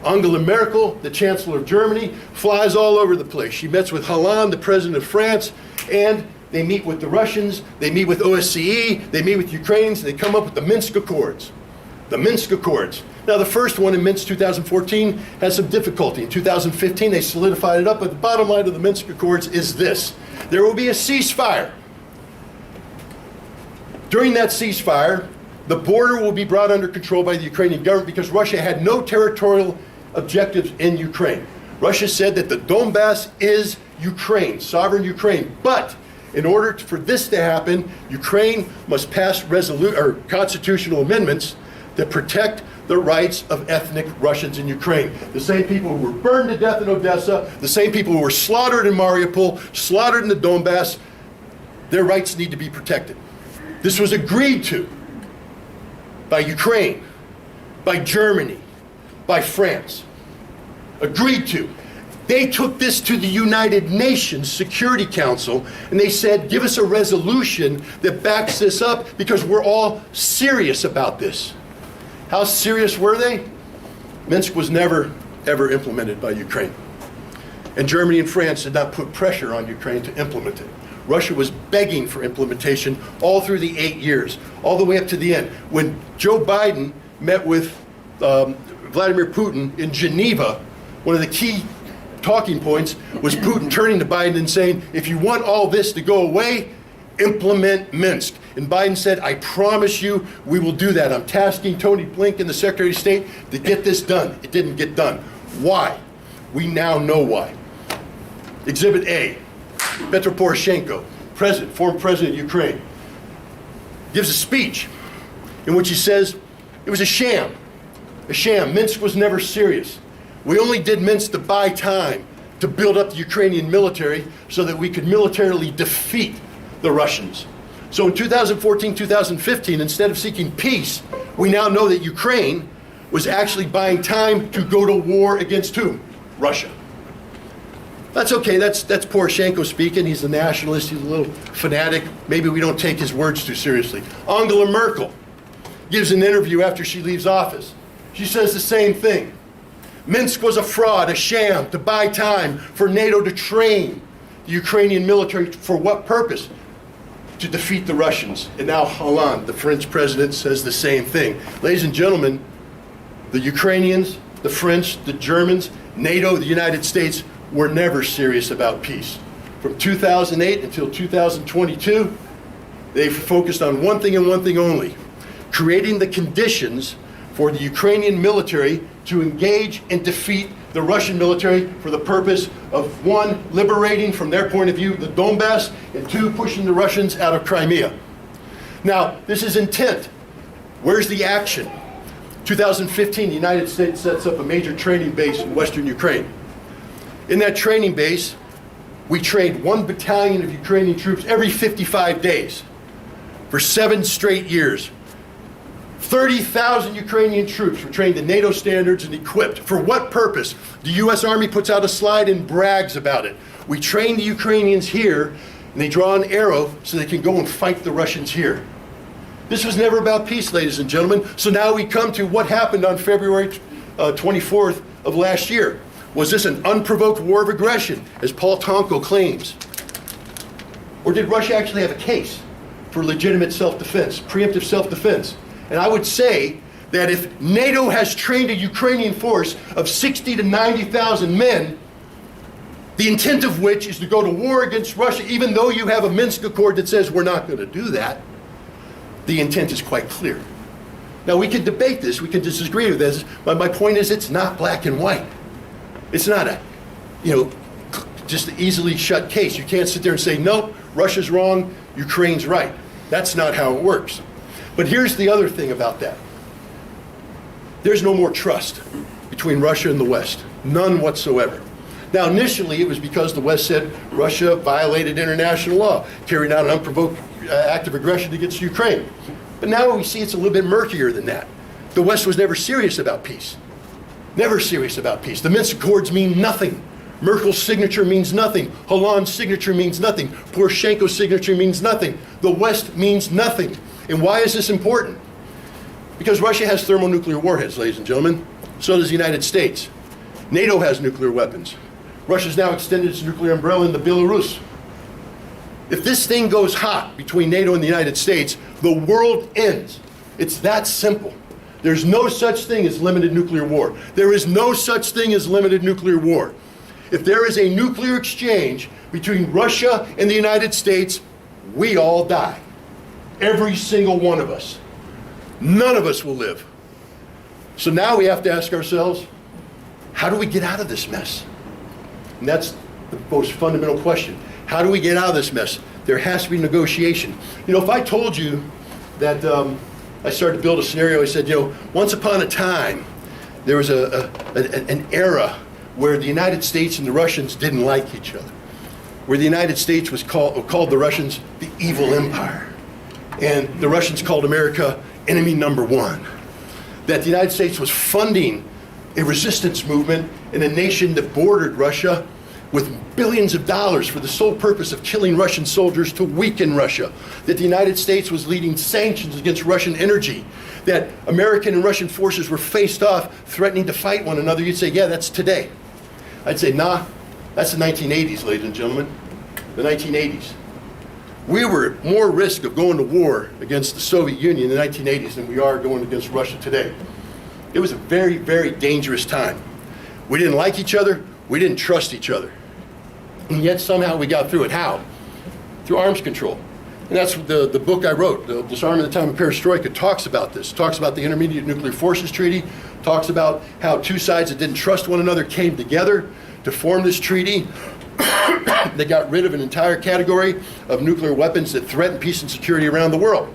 Speaker 5: Angela Merkel, the Chancellor of Germany, flies all over the place. She meets with Hollande, the President of France, and they meet with the Russians, they meet with OSCE, they meet with Ukrainians, and they come up with the Minsk Accords. The Minsk Accords. Now, the first one in Minsk 2014 has some difficulty. In 2015, they solidified it up, but the bottom line of the Minsk Accords is this. There will be a ceasefire During that ceasefire, the border will be brought under control by the Ukrainian government because Russia had no territorial objectives in Ukraine. Russia said that the Donbass is Ukraine, sovereign Ukraine. But in order for this to happen, Ukraine must pass constitutional amendments that protect the rights of ethnic Russians in Ukraine. The same people who were burned to death in Odessa, the same people who were slaughtered in Mariupol, slaughtered in the Donbass, their rights need to be protected. This was agreed to by Ukraine, by Germany, by France. Agreed to. They took this to the United Nations Security Council and they said, give us a resolution that backs this up because we're all serious about this. How serious were they? Minsk was never, ever implemented by Ukraine. And Germany and France did not put pressure on Ukraine to implement it. Russia was begging for implementation all through the 8 years, all the way up to the end. When Joe Biden met with Vladimir Putin in Geneva, one of the key talking points was Putin turning to Biden and saying, if you want all this to go away, implement Minsk. And Biden said, I promise you we will do that. I'm tasking Tony Blinken, the Secretary of State, to get this done. It didn't get done. Why? We now know why. Exhibit A, Petro Poroshenko, former president of Ukraine, gives a speech in which he says, it was a sham. A sham. Minsk was never serious. We only did Minsk to buy time to build up the Ukrainian military so that we could militarily defeat the Russians. So in 2014, 2015, instead of seeking peace, we now know that Ukraine was actually buying time to go to war against whom? Russia. That's okay, that's Poroshenko speaking. He's a nationalist, he's a little fanatic. Maybe we don't take his words too seriously. Angela Merkel gives an interview after she leaves office. She says the same thing. Minsk was a fraud, a sham, to buy time for NATO to train the Ukrainian military. For what purpose? To defeat the Russians. And now Hollande, the French president, says the same thing. Ladies and gentlemen, the Ukrainians, the French, the Germans, NATO, the United States were never serious about peace. From 2008 until 2022, they focused on one thing and one thing only, creating the conditions for the Ukrainian military to engage and defeat the Russian military for the purpose of, one, liberating, from their point of view, the Donbass, and two, pushing the Russians out of Crimea. Now, this is intent. Where's the action? 2015, the United States sets up a major training base in western Ukraine. In that training base, we trained 1 battalion of Ukrainian troops every 55 days for 7 straight years. 30,000 Ukrainian troops were trained to NATO standards and equipped. For what purpose? The U.S. Army puts out a slide and brags about it. We train the Ukrainians here, and they draw an arrow so they can go and fight the Russians here. This was never about peace, ladies and gentlemen. So now we come to what happened on February 24th of last year. Was this an unprovoked war of aggression, as Paul Tonko claims? Or did Russia actually have a case for legitimate self-defense, preemptive self-defense? And I would say that if NATO has trained a Ukrainian force of 60 to 90,000 men, the intent of which is to go to war against Russia, even though you have a Minsk Accord that says we're not going to do that, the intent is quite clear. Now, we can debate this, we can disagree with this, but my point is it's not black and white. It's not a, just an easily shut case. You can't sit there and say, no, Russia's wrong, Ukraine's right. That's not how it works. But here's the other thing about that. There's no more trust between Russia and the West. None whatsoever. Now, initially, it was because the West said Russia violated international law, carried out an unprovoked act of aggression against Ukraine. But now we see it's a little bit murkier than that. The West was never serious about peace. Never serious about peace. The Minsk Accords mean nothing. Merkel's signature means nothing. Hollande's signature means nothing. Poroshenko's signature means nothing. The West means nothing. And why is this important? Because Russia has thermonuclear warheads, ladies and gentlemen. So does the United States. NATO has nuclear weapons. Russia's now extended its nuclear umbrella into Belarus. If this thing goes hot between NATO and the United States, the world ends. It's that simple. There's no such thing as limited nuclear war. There is no such thing as limited nuclear war. If there is a nuclear exchange between Russia and the United States, we all die. Every single one of us. None of us will live. So now we have to ask ourselves, how do we get out of this mess? And that's the most fundamental question. How do we get out of this mess? There has to be negotiation. You know, if I told you that I started to build a scenario, I said, you know, once upon a time, there was an era where the United States and the Russians didn't like each other, where the United States was called the Russians the evil empire, and the Russians called America enemy number one, that the United States was funding a resistance movement in a nation that bordered Russia with billions of dollars for the sole purpose of killing Russian soldiers to weaken Russia, that the United States was leading sanctions against Russian energy, that American and Russian forces were faced off threatening to fight one another. You'd say, yeah, that's today. I'd say, nah, that's the 1980s, ladies and gentlemen, the 1980s. We were at more risk of going to war against the Soviet Union in the 1980s than we are going against Russia today. It was a very, very dangerous time. We didn't like each other. We didn't trust each other. And yet somehow we got through it. How? Through arms control. And that's what the book I wrote, the Disarmament at the Time of Perestroika, talks about this. Talks about the Intermediate Nuclear Forces Treaty, talks about how two sides that didn't trust one another came together to form this treaty. They got rid of an entire category of nuclear weapons that threaten peace and security around the world.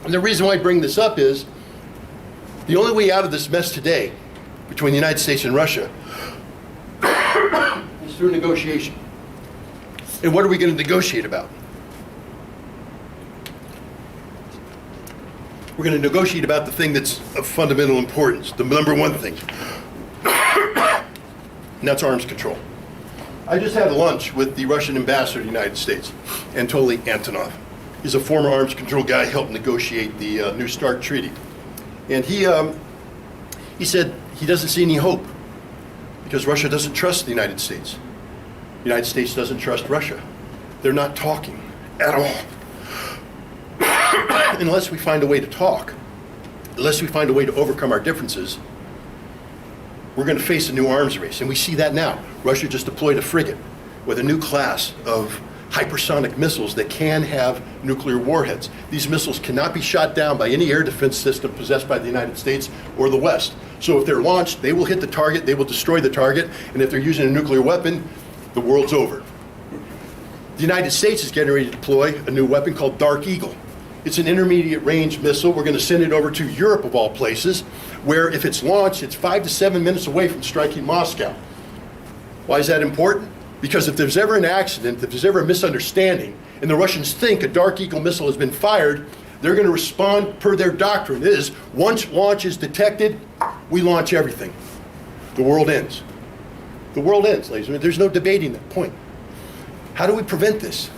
Speaker 5: And the reason why I bring this up is the only way out of this mess today between the United States and Russia is through negotiation. And what are we going to negotiate about? We're going to negotiate about the thing that's of fundamental importance, the number one thing. And that's arms control. I just had lunch with the Russian ambassador to the United States, Anatoly Antonov. He's a former arms control guy, helped negotiate the New START treaty. And he said he doesn't see any hope because Russia doesn't trust the United States. The United States doesn't trust Russia. They're not talking at all. Unless we find a way to talk, unless we find a way to overcome our differences, we're going to face a new arms race. And we see that now. Russia just deployed a frigate with a new class of hypersonic missiles that can have nuclear warheads. These missiles cannot be shot down by any air defense system possessed by the United States or the West. So if they're launched, they will hit the target, they will destroy the target, and if they're using a nuclear weapon, the world's over. The United States is getting ready to deploy a new weapon called Dark Eagle. It's an intermediate range missile. We're going to send it over to Europe, of all places, where if it's launched, it's 5 to 7 minutes away from striking Moscow. Why is that important? Because if there's ever an accident, if there's ever a misunderstanding, and the Russians think a Dark Eagle missile has been fired, they're going to respond per their doctrine. It is, once launch is detected, we launch everything. The world ends. The world ends, ladies and gentlemen. There's no debating that point. How do we prevent this?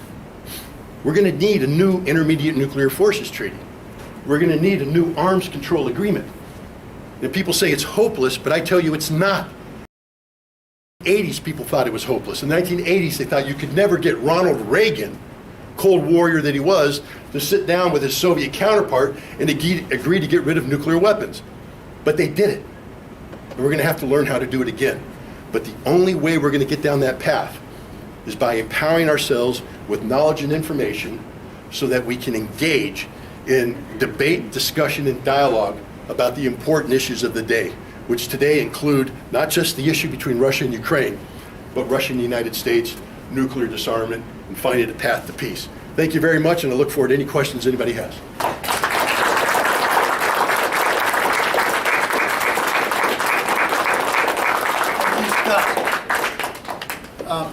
Speaker 5: We're going to need a new Intermediate Nuclear Forces Treaty. We're going to need a new arms control agreement. And people say it's hopeless, but I tell you it's not. In the 80s, people thought it was hopeless. In the 1980s, they thought you could never get Ronald Reagan, cold warrior that he was, to sit down with his Soviet counterpart and agree to get rid of nuclear weapons. But they did it. And we're going to have to learn how to do it again. But the only way we're going to get down that path is by empowering ourselves with knowledge and information so that we can engage in debate, discussion, and dialogue about the important issues of the day, which today include not just the issue between Russia and Ukraine, but Russia and the United States, nuclear disarmament, and finding a path to peace. Thank you very much, and I look forward to any questions anybody has.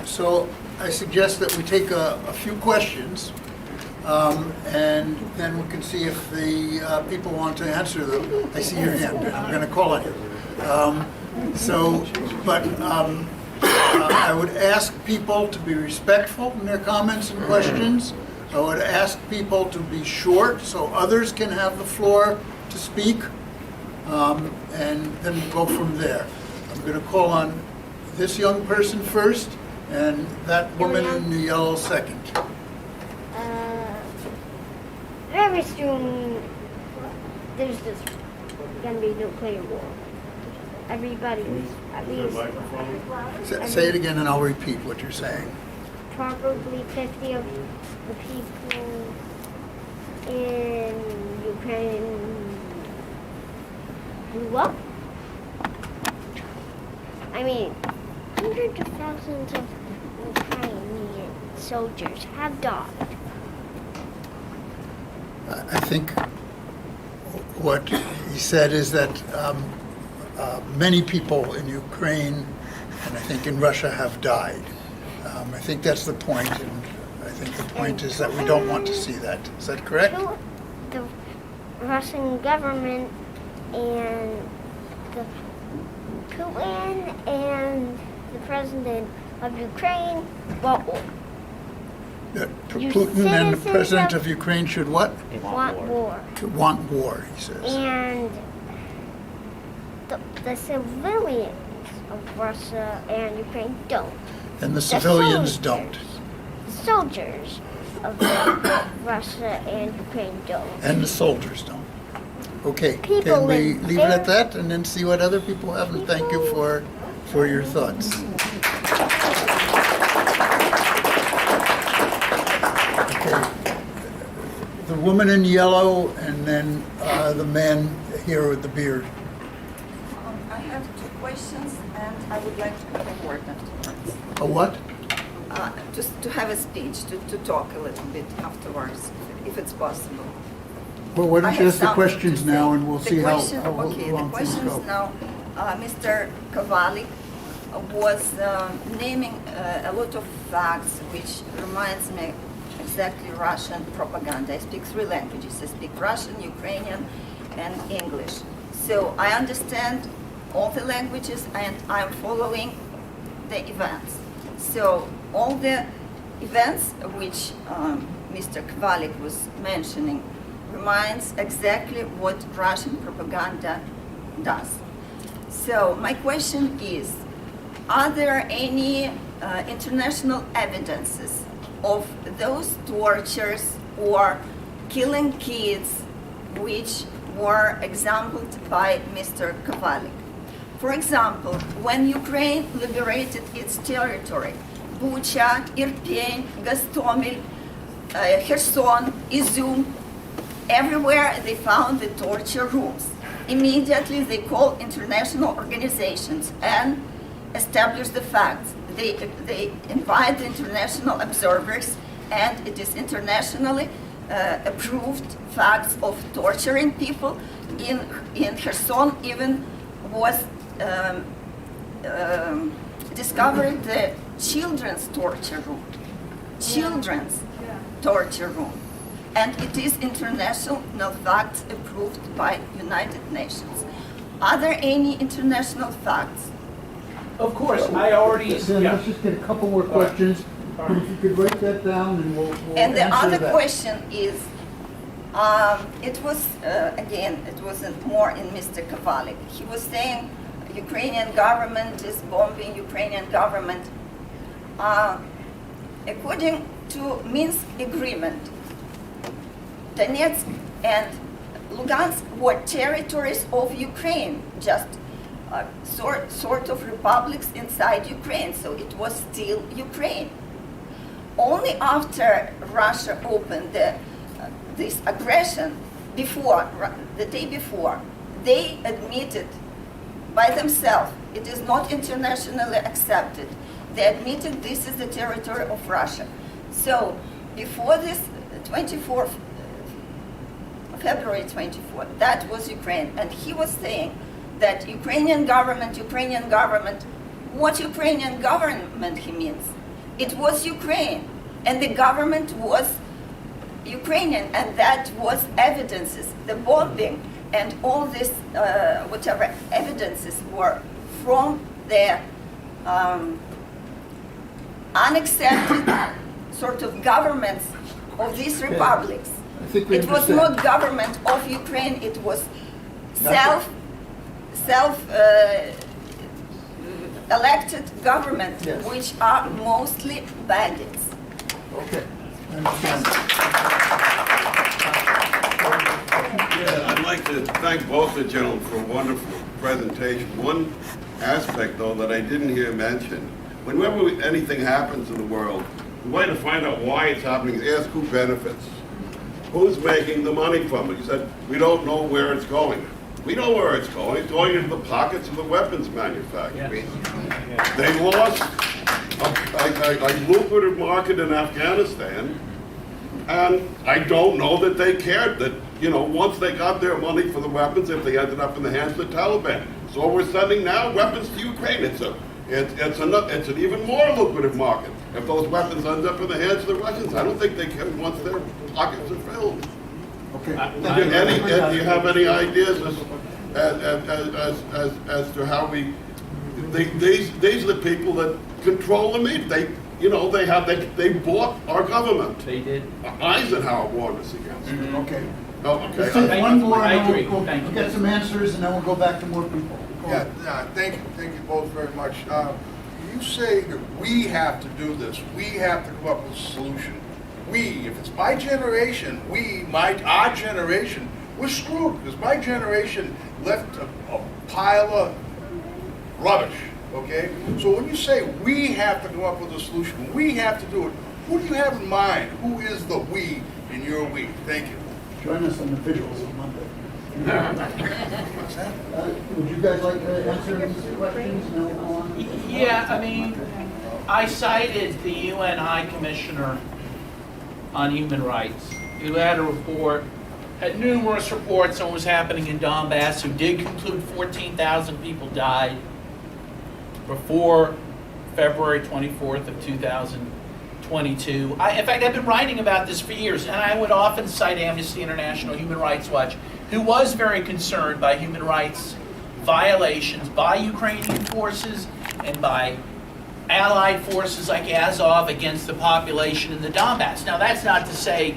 Speaker 2: So I suggest that we take a few questions, and then we can see if the people want to answer them. I see your hand, and I'm going to call on you. I would ask people to be respectful in their comments and questions. I would ask people to be short so others can have the floor to speak, and then we'll go from there. I'm going to call on this young person first, and that woman in the yellow second.
Speaker 6: Very soon, there's this going to be nuclear war. Everybody's, at least...
Speaker 2: Say it again and I'll repeat what you're saying.
Speaker 6: Probably 50 of the people in Ukraine blew up. I mean, hundreds of thousands of Ukrainian soldiers have died.
Speaker 2: I think what he said is that many people in Ukraine and I think in Russia have died. I think that's the point, and I think the point is that we don't want to see that. Is that correct?
Speaker 6: The Russian government and the Putin and the president of Ukraine want war. You
Speaker 2: Putin and the
Speaker 6: citizens
Speaker 2: president
Speaker 6: of-
Speaker 2: of Ukraine should what?
Speaker 6: Want war.
Speaker 2: Want war, he says.
Speaker 6: And the civilians of Russia and Ukraine don't.
Speaker 2: And the
Speaker 6: The
Speaker 2: civilians don't.
Speaker 6: Soldiers of Russia and Ukraine don't.
Speaker 2: And the soldiers don't. Okay,
Speaker 6: People
Speaker 2: can we
Speaker 6: live
Speaker 2: leave it at
Speaker 6: there.
Speaker 2: that and then see what other people have? And thank you for your thoughts. Okay. The woman in yellow and then the man here with the beard.
Speaker 7: I have two questions, and I would like to have a word afterwards.
Speaker 2: A what?
Speaker 7: Just to have a speech, to talk a little bit afterwards, if it's possible.
Speaker 2: Well, why
Speaker 7: I
Speaker 2: don't you
Speaker 7: have
Speaker 2: ask the
Speaker 7: something
Speaker 2: questions
Speaker 7: to
Speaker 2: now
Speaker 7: say.
Speaker 2: and we'll
Speaker 7: The
Speaker 2: see how
Speaker 7: question-
Speaker 2: long
Speaker 7: Okay, the
Speaker 2: things
Speaker 7: questions
Speaker 2: go.
Speaker 7: now. Mr. Kowalik was naming a lot of facts, which reminds me exactly Russian propaganda. I speak three languages. I speak Russian, Ukrainian, and English. So I understand all the languages, and I'm following the events. So all the events which Mr. Kowalik was mentioning reminds exactly what Russian propaganda does. So my question is, are there any international evidences of those tortures or killing kids which were exampled by Mr. Kowalik? For example, when Ukraine liberated its territory, Bucha, Irpin, Gostomel, Kherson, Izum, everywhere they found the torture rooms. Immediately they called international organizations and established the facts. They invite the international observers, and it is internationally approved facts of torturing people. In Kherson even was discovered the children's torture room. Children's torture room. And it is international facts approved by United Nations. Are there any international facts?
Speaker 1: Of course, I already,
Speaker 2: Then
Speaker 1: yeah.
Speaker 2: let's just get a couple more questions. If you could write that down and we'll
Speaker 7: And the
Speaker 2: answer
Speaker 7: other
Speaker 2: that.
Speaker 7: question is, it was, again, it wasn't more in Mr. Kowalik. He was saying Ukrainian government is bombing Ukrainian government. According to Minsk agreement, Donetsk and Lugansk were territories of Ukraine, just sort of republics inside Ukraine, so it was still Ukraine. Only after Russia opened this aggression, the day before, they admitted by themselves, it is not internationally accepted, they admitted this is the territory of Russia. So before this 24th, February 24th, that was Ukraine, and he was saying that Ukrainian government, what Ukrainian government he means? It was Ukraine, and the government was Ukrainian, and that was evidences, the bombing and all this, whatever evidences were from the unaccepted sort of governments of these republics.
Speaker 2: I think we
Speaker 7: It was
Speaker 2: understand.
Speaker 7: not government of Ukraine, it was elected government,
Speaker 2: Yes.
Speaker 7: which are mostly bandits.
Speaker 2: Okay, I understand.
Speaker 8: Yeah, I'd like to thank both the gentlemen for a wonderful presentation. One aspect, though, that I didn't hear mentioned, whenever anything happens in the world, the way to find out why it's happening is ask who benefits. who's making the money from it? You said, we don't know where it's going. We know where it's going. It's going into the pockets of the weapons manufacturers. They lost a lucrative market in Afghanistan, and I don't know that they cared that, you know, once they got their money for the weapons, if they ended up in the hands of the Taliban. So we're sending now weapons to Ukraine. It's an even more lucrative market. If those weapons end up in the hands of the Russians, I don't think they care once their pockets are filled.
Speaker 2: Okay.
Speaker 8: Do you have any ideas as to how these are the people that control the media. They bought our government.
Speaker 1: They did.
Speaker 8: Eisenhower warned us against it.
Speaker 2: Okay.
Speaker 8: Oh,
Speaker 2: Let's
Speaker 8: okay.
Speaker 2: take one more,
Speaker 1: I
Speaker 2: and
Speaker 1: agree.
Speaker 2: then we'll
Speaker 1: Thank you.
Speaker 2: get some answers, and then we'll go back to more people. Go on.
Speaker 3: Thank you both very much. You say that we have to do this. We have to come up with a solution. We, if it's my generation, our generation, we're screwed because my generation left a pile of rubbish. Okay? So when you say we have to come up with a solution, we have to do it, who do you have in mind? Who is the we in your we? Thank you.
Speaker 2: Join us on the vigils on Monday.
Speaker 3: What's that?
Speaker 2: Would you guys like to answer these questions? No, go on.
Speaker 1: Yeah, I mean, I cited the UN High Commissioner on Human Rights, who had a report, had numerous reports on what was happening in Donbass, who did conclude 14,000 people died before February 24th of 2022. In fact, I've been writing about this for years, and I would often cite Amnesty International, Human Rights Watch, who was very concerned by human rights violations by Ukrainian forces and by allied forces like Azov against the population in the Donbass. Now, that's not to say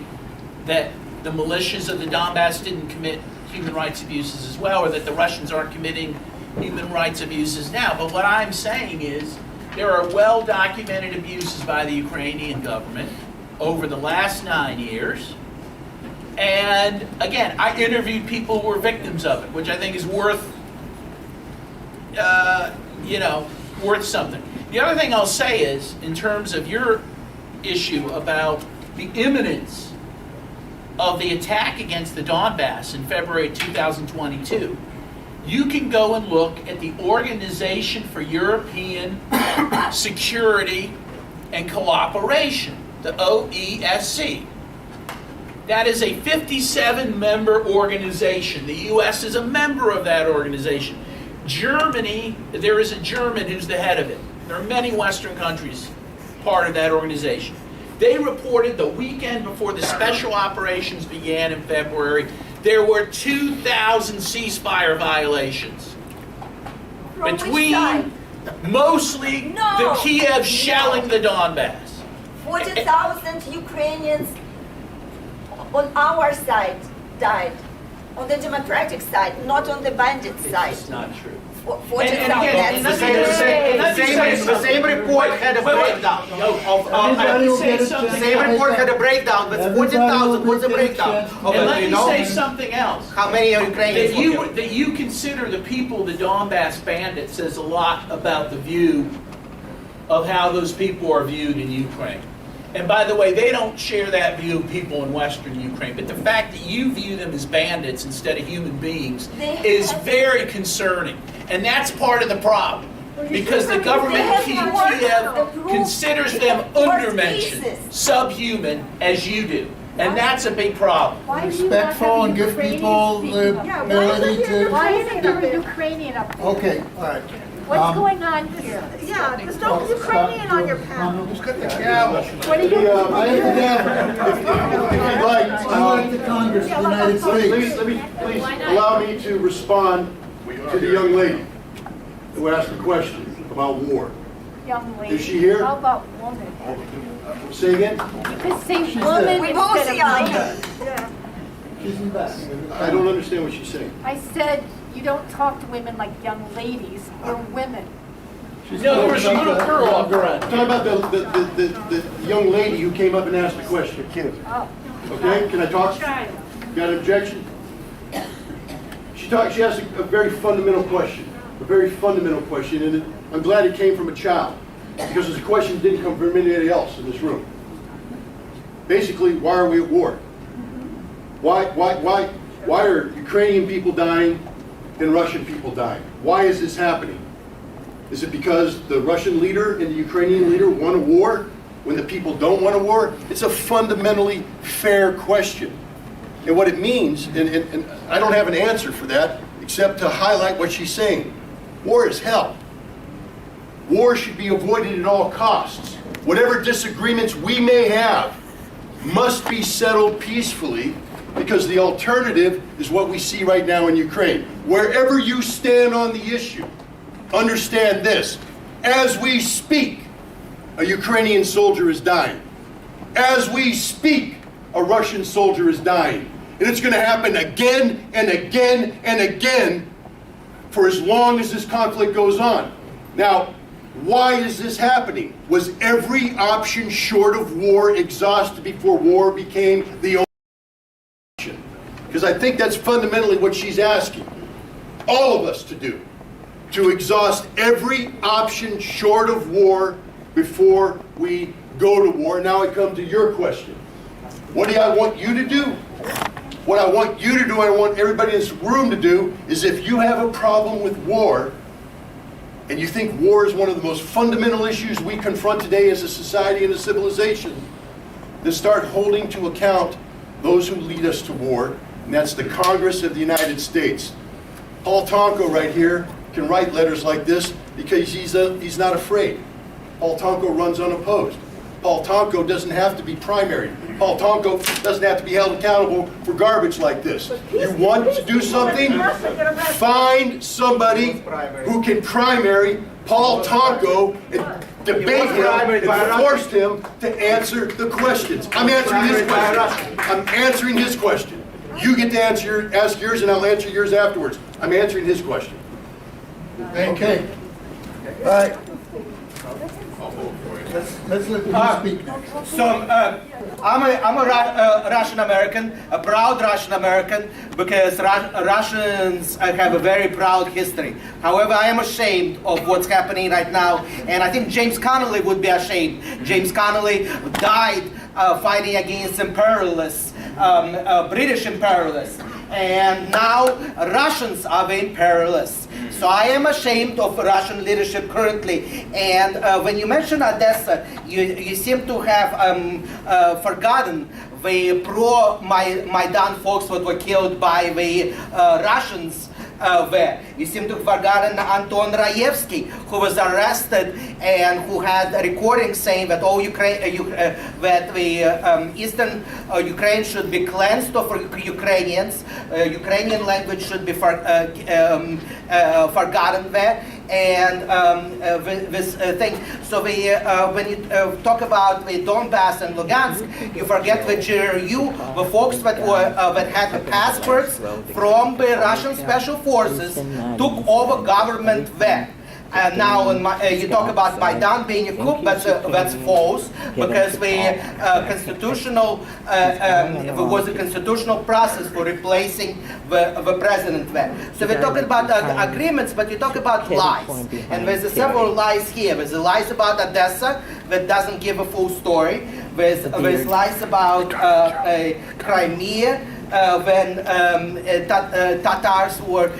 Speaker 1: that the militias of the Donbass didn't commit human rights abuses as well, or that the Russians aren't committing human rights abuses now. But what I'm saying is there are well-documented abuses by the Ukrainian government over the last 9 years. And again, I interviewed people who were victims of it, which I think is worth something. The other thing I'll say is, in terms of your issue about the imminence of the attack against the Donbass in February 2022, you can go and look at the Organization for European Security and Cooperation, the OESC. That is a 57-member organization. The U.S. is a member of that organization. Germany, there is a German who's the head of it. There are many Western countries part of that organization. They reported the weekend before the special operations began in February, there were 2,000 ceasefire violations.
Speaker 7: From which
Speaker 1: Between
Speaker 7: side?
Speaker 1: mostly
Speaker 7: No.
Speaker 1: the Kiev shelling the Donbass.
Speaker 7: 40,000 Ukrainians on our side died. On the democratic side, not on the bandit side.
Speaker 1: It's not true.
Speaker 7: 40,000.
Speaker 1: And
Speaker 7: That's
Speaker 9: The same report had a breakdown.
Speaker 2: Everybody will get a
Speaker 9: The
Speaker 2: chance.
Speaker 9: same report had a breakdown, but 14,000 was the breakdown.
Speaker 1: And let
Speaker 9: You
Speaker 1: me
Speaker 9: know
Speaker 1: say something else.
Speaker 9: how many are Ukrainians?
Speaker 1: That you consider the people, the Donbass bandits, says a lot about the view of how those people are viewed in Ukraine. And by the way, they don't share that view of people in Western Ukraine. But the fact that you view them as bandits instead of human beings is very concerning. And that's part of the problem. Because the government in Kiev considers them undermentioned, subhuman, as you do. And that's a big problem.
Speaker 2: Respectful and give people the ability to.
Speaker 10: Why isn't there a Ukrainian up there?
Speaker 2: Okay, all right.
Speaker 10: What's going on here? Yeah, there's no Ukrainian on your panel.
Speaker 3: Who's got the gavel?
Speaker 10: What are you?
Speaker 2: I have the gavel. If you'd like, I like the Congress of the United States.
Speaker 5: Please allow me to respond to the young lady who asked the question about war.
Speaker 10: Young lady.
Speaker 5: Is she here?
Speaker 10: How about woman?
Speaker 5: Say again?
Speaker 10: You could say
Speaker 2: She's
Speaker 10: woman
Speaker 2: there.
Speaker 7: We both
Speaker 10: instead of
Speaker 7: young.
Speaker 10: man.
Speaker 7: Yeah.
Speaker 2: She's in back.
Speaker 5: I don't understand what she's saying.
Speaker 10: I said you don't talk to women like young ladies or women.
Speaker 2: She's
Speaker 1: No, there was a little girl up
Speaker 5: I'm
Speaker 1: front.
Speaker 5: talking about the young lady who came up and asked the question.
Speaker 10: Oh.
Speaker 5: Okay, can I talk?
Speaker 10: Child.
Speaker 5: Got an objection? She asked a very fundamental question. A very fundamental question, and I'm glad it came from a child. Because this question didn't come from anybody else in this room. Basically, why are we at war? Why are Ukrainian people dying and Russian people dying? Why is this happening? Is it because the Russian leader and the Ukrainian leader want a war when the people don't want a war? It's a fundamentally fair question. And what it means, and I don't have an answer for that, except to highlight what she's saying. War is hell. War should be avoided at all costs. Whatever disagreements we may have must be settled peacefully, because the alternative is what we see right now in Ukraine. Wherever you stand on the issue, understand this. As we speak, a Ukrainian soldier is dying. As we speak, a Russian soldier is dying. And it's going to happen again and again and again for as long as this conflict goes on. Now, why is this happening? Was every option short of war exhausted before war became the only option? Because I think that's fundamentally what she's asking all of us to do. To exhaust every option short of war before we go to war. Now I come to your question. What do I want you to do? What I want you to do, I want everybody in this room to do, is if you have a problem with war, and you think war is one of the most fundamental issues we confront today as a society and a civilization, then start holding to account those who lead us to war, and that's the Congress of the United States. Paul Tonko right here can write letters like this because he's not afraid. Paul Tonko runs unopposed. Paul Tonko doesn't have to be primaried. Paul Tonko doesn't have to be held accountable for garbage like this. You want to do something? Find somebody who can primary Paul Tonko and debate him and force him to answer the questions. I'm answering his question. I'm answering his question. You get to ask yours, and I'll answer yours afterwards. I'm answering his question.
Speaker 2: Okay. All right. Let's let him speak next.
Speaker 9: So I'm a Russian American, a proud Russian American, because Russians have a very proud history. However, I am ashamed of what's happening right now, and I think James Connolly would be ashamed. James Connolly died fighting against imperialists, British imperialists, and now Russians are the imperialists. So I am ashamed of Russian leadership currently. And when you mention Odessa, you seem to have forgotten the pro-Maidan folks that were killed by the Russians there. You seem to have forgotten Anton Rayevsky, who was arrested and who had a recording saying that all that the eastern Ukraine should be cleansed of Ukrainians. Ukrainian language should be forgotten there. And this thing. So when you talk about the Donbass and Lugansk, you forget the GRU, the folks that had the passports from the Russian special forces took over government there. Now, you talk about Maidan being a coup, that's false, because the constitutional there was a constitutional process for replacing the president there. So we're talking about agreements, but you talk about lies, and there's several lies here. There's the lies about Odessa that doesn't give a full story. There's lies about Crimea. When Tatars were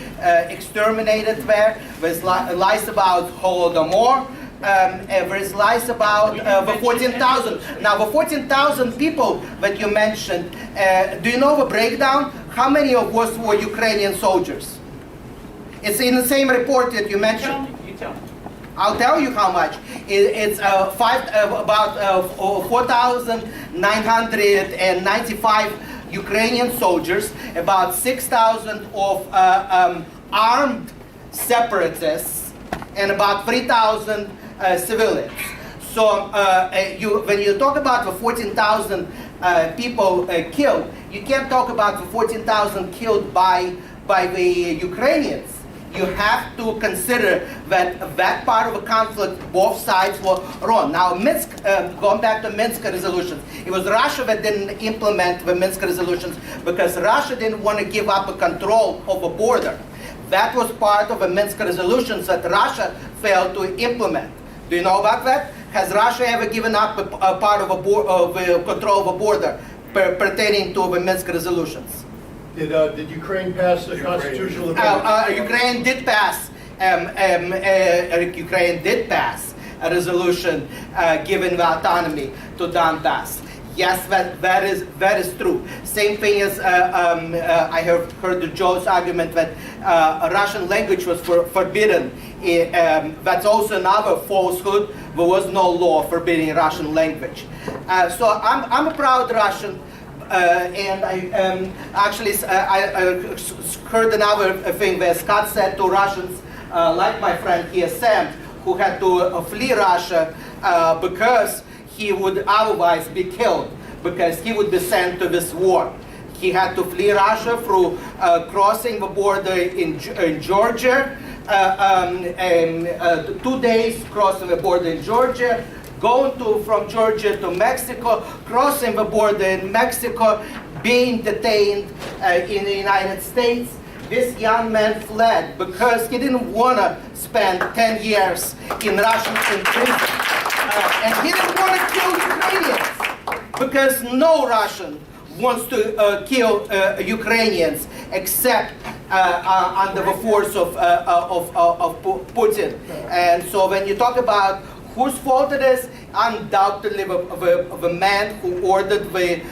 Speaker 9: exterminated there. There's lies about Holodomor. There's lies about the 14,000. Now the 14,000 people that you mentioned, do you know the breakdown? How many of us were Ukrainian soldiers? It's in the same report that you mentioned. I'll tell you how much. It's about 4,995 Ukrainian soldiers, about 6,000 of armed separatists, and about 3,000 civilians. So when you talk about the 14,000 people killed, you can't talk about the 14,000 killed by the Ukrainians. You have to consider that part of the conflict, both sides were wrong. Now, Minsk, going back to Minsk resolutions, it was Russia that didn't implement the Minsk resolutions because Russia didn't want to give up the control of a border. That was part of the Minsk resolutions that Russia failed to implement. Do you know about that? Has Russia ever given up a part of control of a border? pertaining to the Minsk resolutions.
Speaker 5: Did Ukraine pass the constitutional amendment?
Speaker 9: Ukraine did pass. Ukraine did pass a resolution giving the autonomy to Donbass. Yes, that is true. Same thing as I have heard Joe's argument that Russian language was forbidden. That's also another falsehood. There was no law forbidding Russian language. So I'm a proud Russian. And I heard another thing where Scott said to Russians, like my friend here, Sam, who had to flee Russia because he would otherwise be killed, because he would be sent to this war. He had to flee Russia through crossing the border in Georgia, 2 days crossing the border in Georgia, going from Georgia to Mexico, crossing the border in Mexico, being detained in the United States. This young man fled because he didn't want to spend 10 years in Russian prison. And he didn't want to kill Ukrainians because no Russian wants to kill Ukrainians except under the force of Putin. And so when you talk about whose fault it is, undoubtedly the man who ordered the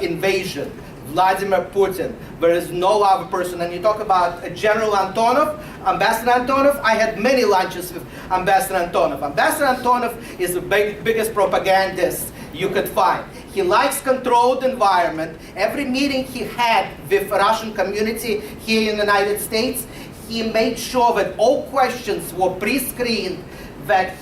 Speaker 9: invasion, Vladimir Putin. There is no other person. And you talk about General Antonov, Ambassador Antonov. I had many lunches with Ambassador Antonov. Ambassador Antonov is the biggest propagandist you could find. He likes controlled environment. Every meeting he had with Russian community here in the United States, he made sure that all questions were pre-screened, that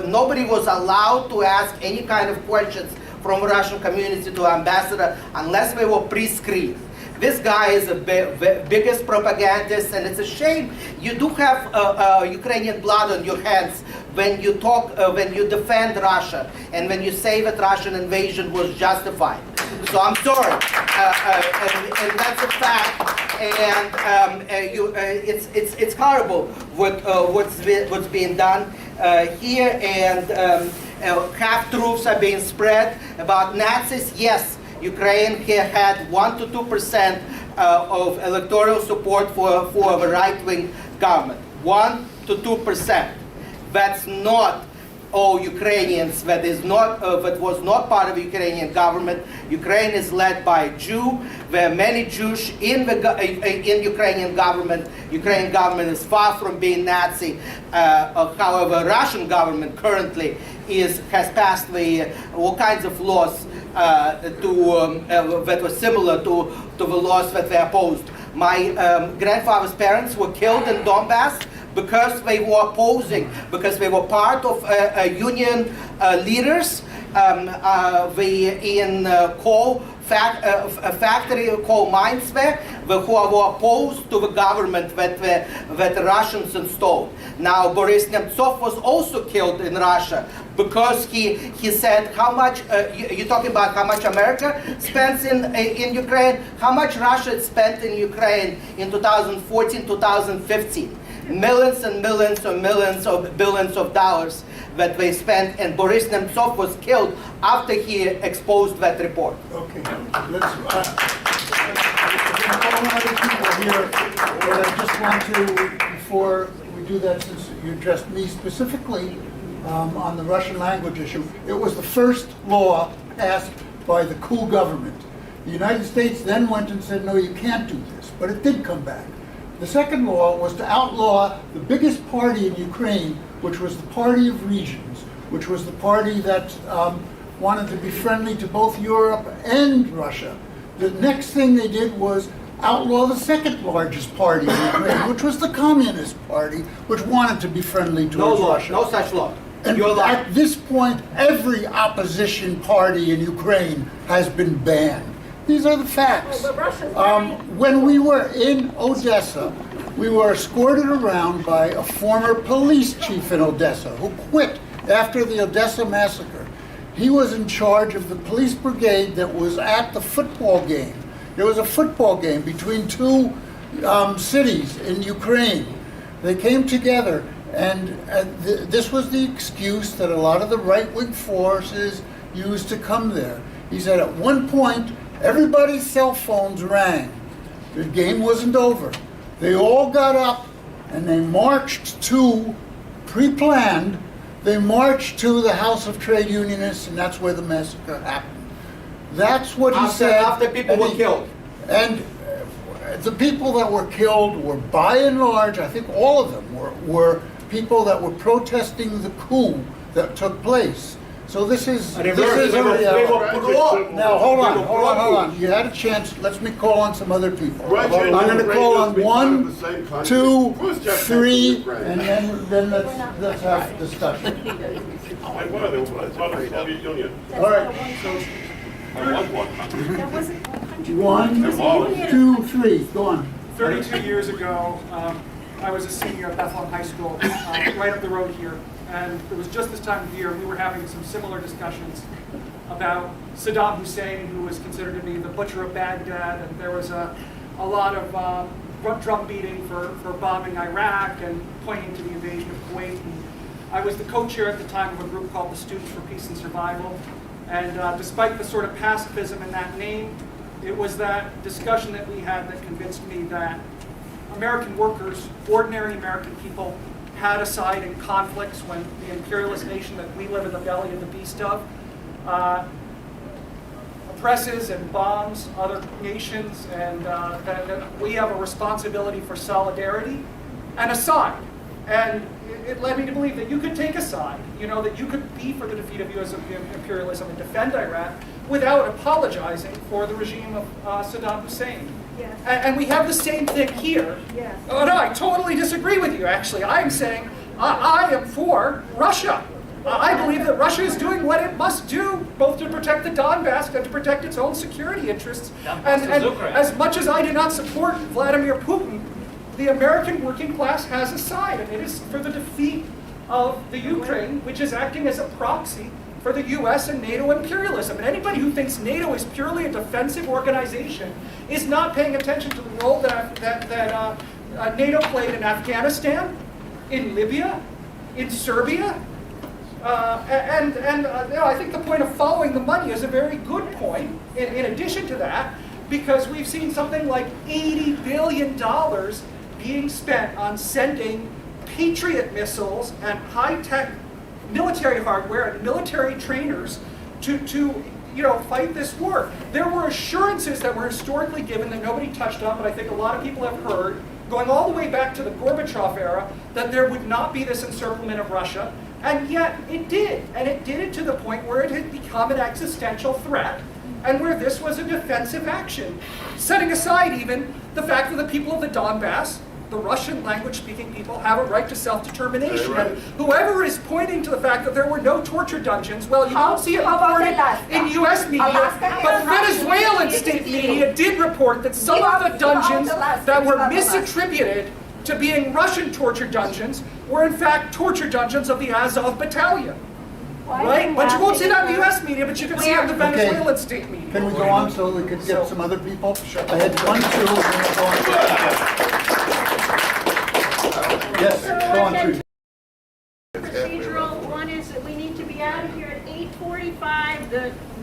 Speaker 9: nobody was allowed to ask any kind of questions from Russian community to ambassador unless they were pre-screened. This guy is the biggest propagandist, and it's a shame you do have Ukrainian blood on your hands when you talk, when you defend Russia, and when you say that Russian invasion was justified. So I'm sorry, and that's a fact. And it's horrible what's being done here, and half-truths are being spread about Nazis. Yes, Ukraine here had 1 to 2% of electoral support for the right-wing government. 1 to 2%. That's not all Ukrainians. That was not part of the Ukrainian government. Ukraine is led by a Jew. There are many Jews in Ukrainian government. Ukrainian government is far from being Nazi. However, Russian government currently has passed all kinds of laws that were similar to the laws that they opposed. My grandfather's parents were killed in Donbass because they were opposing, because they were part of union leaders in coal factory, coal mines there, who were opposed to the government that the Russians installed. Now, Boris Nemtsov was also killed in Russia because he said how much, you're talking about how much America spends in Ukraine, how much Russia spent in Ukraine in 2014, 2015. Millions and millions and millions of billions of dollars that they spent, and Boris Nemtsov was killed after he exposed that report.
Speaker 2: Okay, let's other people here, but I just want to, before we do that, since you addressed me specifically on the Russian language issue, it was the first law passed by the coup government. The United States then went and said, no, you can't do this, but it did come back. The second law was to outlaw the biggest party in Ukraine, which was the Party of Regions, which was the party that wanted to be friendly to both Europe and Russia. The next thing they did was outlaw the second largest party in Ukraine, which was the Communist Party, which wanted to be friendly towards Russia.
Speaker 9: No such law.
Speaker 2: And at this point, every opposition party in Ukraine has been banned. These are the facts. When we were in Odessa, we were escorted around by a former police chief in Odessa who quit after the Odessa massacre. He was in charge of the police brigade that was at the football game. There was a football game between two cities in Ukraine. They came together, and this was the excuse that a lot of the right-wing forces used to come there. He said at one point, everybody's cell phones rang. The game wasn't over. They all got up and they marched to, pre-planned, they marched to the House of Trade Unionists, and that's where the massacre happened. That's what he said.
Speaker 9: After people were killed.
Speaker 2: And the people that were killed were, by and large, I think all of them were people that were protesting the coup that took place. So this is a reality. Now, hold on. You had a chance. Let me call on some other people. I'm going to call on 1, 2, 3, and then let's have discussion.
Speaker 8: I was. It was part of the Soviet Union.
Speaker 2: All right.
Speaker 8: I was one.
Speaker 2: 1, 2, 3. Go on.
Speaker 11: 32 years ago, I was a senior at Bethlehem High School, right up the road here. And it was just this time of year, we were having some similar discussions about Saddam Hussein, who was considered to be the butcher of Baghdad, and there was a lot of drum beating for bombing Iraq and pointing to the invasion of Kuwait. And I was the co-chair at the time of a group called the Students for Peace and Survival. And despite the sort of pacifism in that name, it was that discussion that we had that convinced me that American workers, ordinary American people, had a side in conflicts when the imperialist nation that we live in the belly of the beast of oppresses and bombs other nations, and that we have a responsibility for solidarity and a side. And it led me to believe that you could take a side, that you could be for the defeat of U.S. imperialism and defend Iraq without apologizing for the regime of Saddam Hussein.
Speaker 10: Yes.
Speaker 11: And we have the same thing here.
Speaker 10: Yes.
Speaker 11: Oh no, I totally disagree with you, actually. I am saying I am for Russia. I believe that Russia is doing what it must do, both to protect the Donbass and to protect its own security interests. And as much as I do not support Vladimir Putin, the American working class has a side, and it is for the defeat of the Ukraine, which is acting as a proxy for the U.S. and NATO imperialism. And anybody who thinks NATO is purely a defensive organization is not paying attention to the role that NATO played in Afghanistan, in Libya, in Serbia. I think the point of following the money is a very good point, in addition to that, because we've seen something like $80 billion being spent on sending Patriot missiles and high-tech military hardware and military trainers to fight this war. There were assurances that were historically given that nobody touched on, but I think a lot of people have heard, going all the way back to the Gorbachev era, that there would not be this encirclement of Russia, and yet it did. And it did it to the point where it had become an existential threat, and where this was a defensive action, setting aside even the fact that the people of the Donbass, the Russian language-speaking people, have a right to self-determination.
Speaker 8: Right.
Speaker 11: And whoever is pointing to the fact that there were no torture dungeons, well, you don't see it reported in U.S. media, but Venezuelan state media did report that some of the dungeons that were misattributed to being Russian torture dungeons were in fact torture dungeons of the Azov battalion. Right? But you won't see that in the U.S. media, but you can see it in the Venezuelan state media.
Speaker 2: Can we go on so we could get some other people? I had 1, 2, and we'll go on. Yes, go on, Teresa.
Speaker 10: Procedural. One is that we need to be out of here at 8:45.